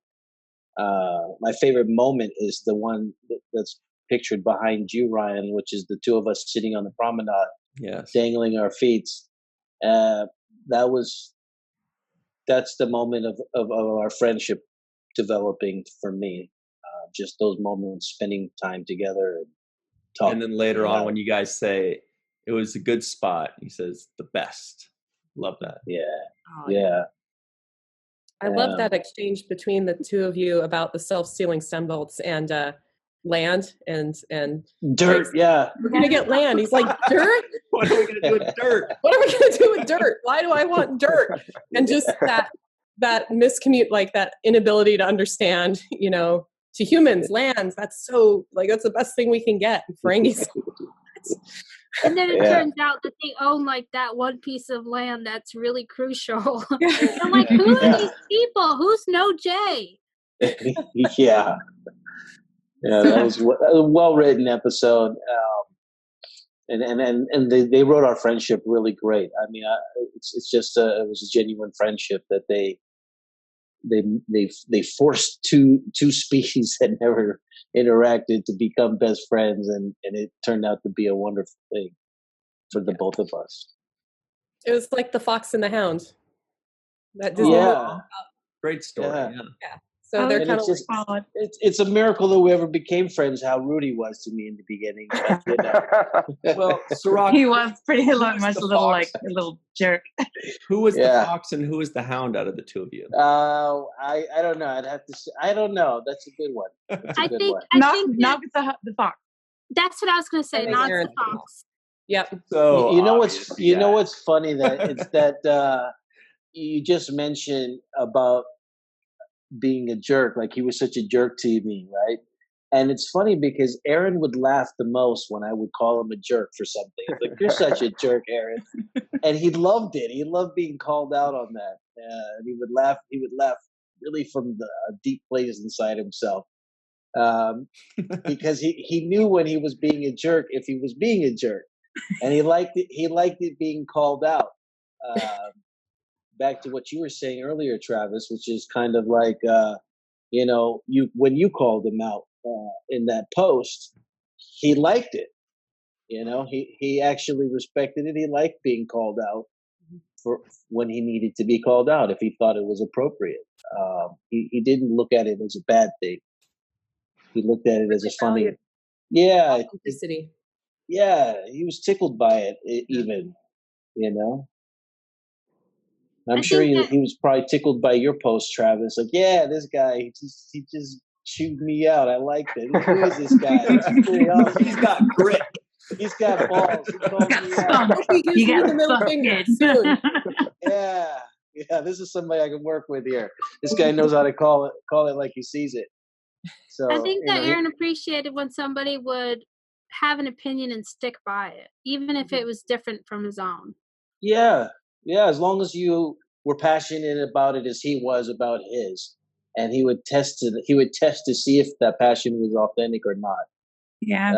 My favorite moment is the one that's pictured behind you, Ryan, which is the two of us sitting on the promenade, dangling our feet. That's the moment of our friendship developing for me. Just those moments, spending time together and talking. And then later on, when you guys say it was a good spot, he says the best. Love that. Yeah. Oh, yeah. I love that exchange between the two of you about the self-sealing stem bolts and land and dirt. Yeah, we're gonna get land. He's like, dirt. What are we gonna do with dirt? What are we gonna do with dirt? Why do I want dirt? And just that miscommute, like that inability to understand, to humans, lands. That's so that's the best thing we can get. Ferengis. And then it turns out that they own like that one piece of land that's really crucial. I'm like, who are these people? Who's No J? Yeah, that was a well-written episode, and they wrote our friendship really great. I mean, it's just it was a genuine friendship that they forced two species that never interacted to become best friends, and it turned out to be a wonderful thing for the both of us. It was like the Fox and the Hound. That Disney movie. Great story. Yeah. So they're kind of it's a miracle that we ever became friends. How Rudy was to me in the beginning. Well, Cirroc, he was pretty much a little jerk. Who was the fox and who was the hound out of the two of you? I don't know. I'd have to say, I don't know. That's a good one. I think Nog is the fox. That's what I was going to say. Not the fox. Yep. So what's funny that it's that you just mentioned about being a jerk, like he was such a jerk to me, right? And it's funny because Aron would laugh the most when I would call him a jerk for something. Like, you're such a jerk, Aron. And he loved it. He loved being called out on that. And he would laugh really from the deep place inside himself. Because he knew when he was being a jerk, if he was being a jerk. And he liked it being called out. Back to what you were saying earlier, Travis, which is kind of like, when you called him out in that post, he liked it. He actually respected it. He liked being called out for when he needed to be called out, if he thought it was appropriate. He didn't look at it as a bad thing. He looked at it as a funny, authenticity. He was tickled by it, even. I'm sure he was probably tickled by your post, Travis. Like, this guy, he just chewed me out. I liked it. Who is this guy? He's got grit. He's got balls. You got the middle finger soon. Yeah. This is somebody I can work with here. This guy knows how to call it like he sees it. So I think that Aron appreciated when somebody would have an opinion and stick by it, even if it was different from his own. Yeah, as long as you were passionate about it as he was about his, and he would test to see if that passion was authentic or not. Yeah.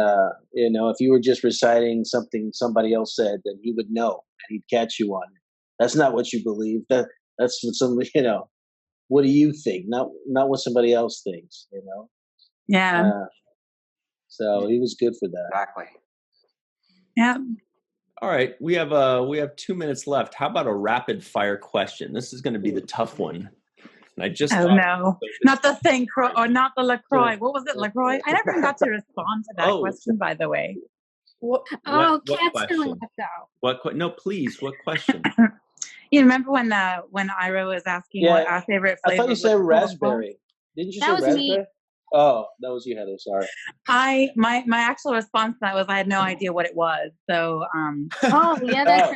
If you were just reciting something somebody else said, then he would know and he'd catch you on it. That's not what you believe. That's what somebody, what do you think? Not what somebody else thinks, Yeah. So he was good for that. Exactly. Yeah. All right, we have 2 minutes left. How about a rapid fire question? This is going to be the tough one. And I just Oh no, not the thing, or not the LaCroix. What was it, LaCroix? I never got to respond to that question, by the way. Cat's feeling left out. No, please. What question? You remember when Ira was asking what our favorite flavor? I thought you said raspberry. Didn't you say raspberry? Me. Oh, that was you, Heather. Sorry. My actual response to that was I had no idea what it was. So oh yeah, that's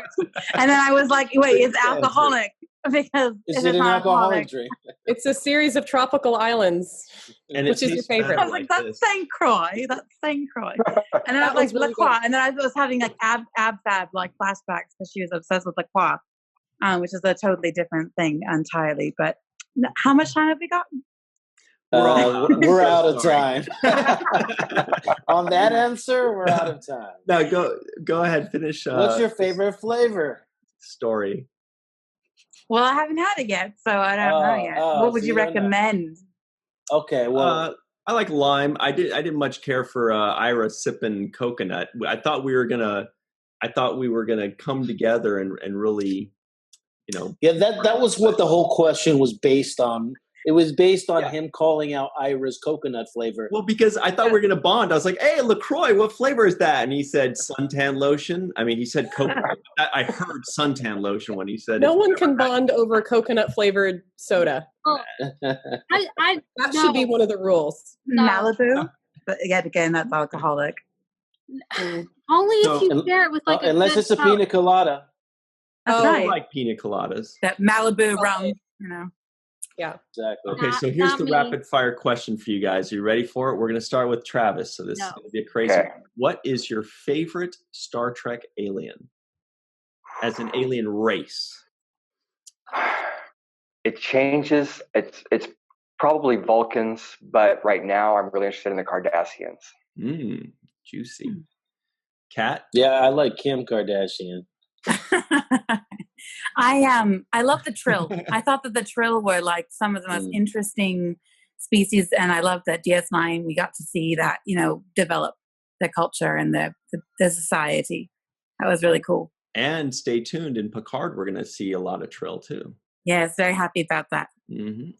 and then I was like, wait, it's alcoholic because is it an alcoholic drink? It's a series of tropical islands. And which is your favorite? I was like, that's St. Croix. That's St. Croix. And then I was like, La Croix. And then I was having like ab fab like flashbacks because she was obsessed with La Croix, which is a totally different thing entirely. But how much time have we got? We're out of time. On that answer, we're out of time. No, go ahead. Finish. What's your favorite flavor? Story. Well, I haven't had it yet, so I don't know yet. What would you recommend? Okay, well, I like lime. I didn't much care for Ira sipping coconut. I thought we were gonna come together and really, Yeah, that was what the whole question was based on. It was based on him calling out Ira's coconut flavor. Well, because I thought we were going to bond. I was like, hey, LaCroix, what flavor is that? And he said suntan lotion. I mean, he said coconut. I heard suntan lotion when he said no one can bond over coconut-flavored soda. Oh. That should be one of the rules. No. Malibu? But again, that's alcoholic. Only if you pair it with like unless it's a pina colada. That's right. I like pina coladas. That Malibu rum, Yeah. Exactly. Okay, so here's the rapid fire question for you guys. Are you ready for it? We're going to start with Travis. So this is going to be a crazy one. What is your favorite Star Trek alien? As an alien race? It changes. It's probably Vulcans, but right now I'm really interested in the Cardassians. Juicy. Kat? Yeah, I like Kim Kardashian. I love the Trill. I thought that the Trill were like some of the most interesting species, and I love that DS9 we got to see that develop the culture and the society. That was really cool. And stay tuned, in Picard we're going to see a lot of Trill too. Yes, very happy about that.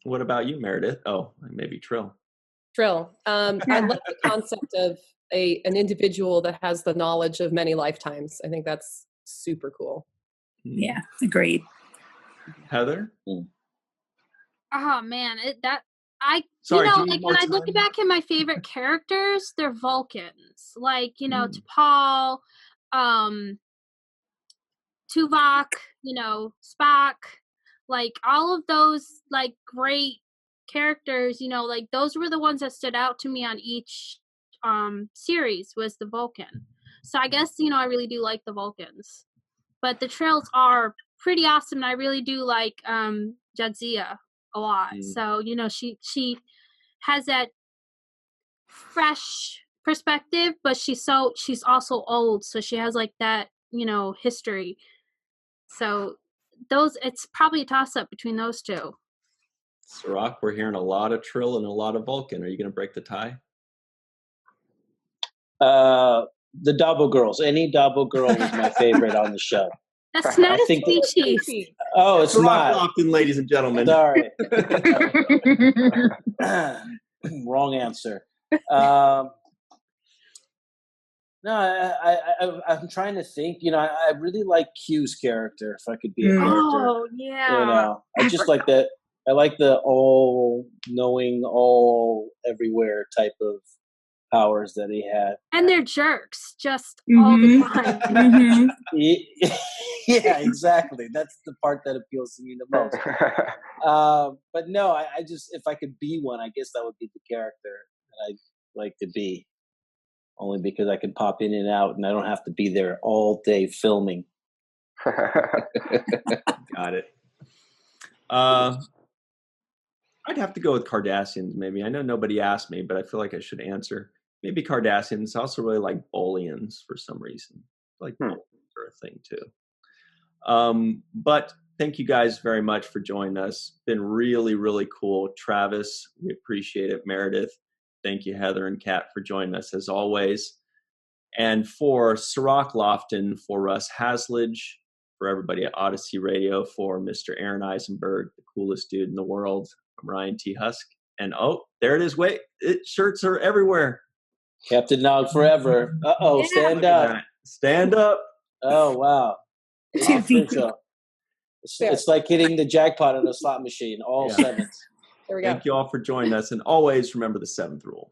What about you, Meredith? Oh, maybe Trill. Trill. I love the concept of an individual that has the knowledge of many lifetimes. I think that's super cool. Yeah, agreed. Heather? Oh man, Sorry, when I look back at my favorite characters, they're Vulcans. Like, T'Pol, Tuvok, Spock, like all of those like great characters, like those were the ones that stood out to me on each series was the Vulcan. So I guess, I really do like the Vulcans. But the Trills are pretty awesome, and I really do like Jadzia a lot. So, she has that fresh perspective, but she's also old, so she has like that, history. So it's probably a toss-up between those two. Cirroc, we're hearing a lot of Trill and a lot of Vulcan. Are you going to break the tie? The Double Girls. Any Double Girl is my favorite on the show. That's not a species. Oh, it's not. Lofton, ladies and gentlemen. Sorry. Wrong answer. No, I'm trying to think. I really like Q's character. If I could be a character, oh yeah. I just like that. I like the all-knowing, all-everywhere type of powers that he had. And they're jerks, just all the time. Yeah, exactly. That's the part that appeals to me the most. But no, I just, if I could be one, I guess that would be the character that I'd like to be. Only because I can pop in and out and I don't have to be there all day filming. Got it. I'd have to go with Cardassians, maybe. I know nobody asked me, but I feel like I should answer. Maybe Cardassians. I also really like Bolians for some reason. Like Bolians are a thing too. But thank you guys very much for joining us. Been really, really cool. Travis, we appreciate it. Meredith, thank you, Heather and Kat, for joining us as always. And for Cirroc Lofton, for Russ Haslage, for everybody at Odyssey Radio, for Mr. Aron Eisenberg, the coolest dude in the world, I'm Ryan T. Husk. And there it is. Wait, shirts are everywhere. Captain Nog forever. Uh-oh, stand up. Stand up. Oh, wow. It's like hitting the jackpot on a slot machine, all sevens. There we go. Thank you all for joining us. And always remember the seventh rule.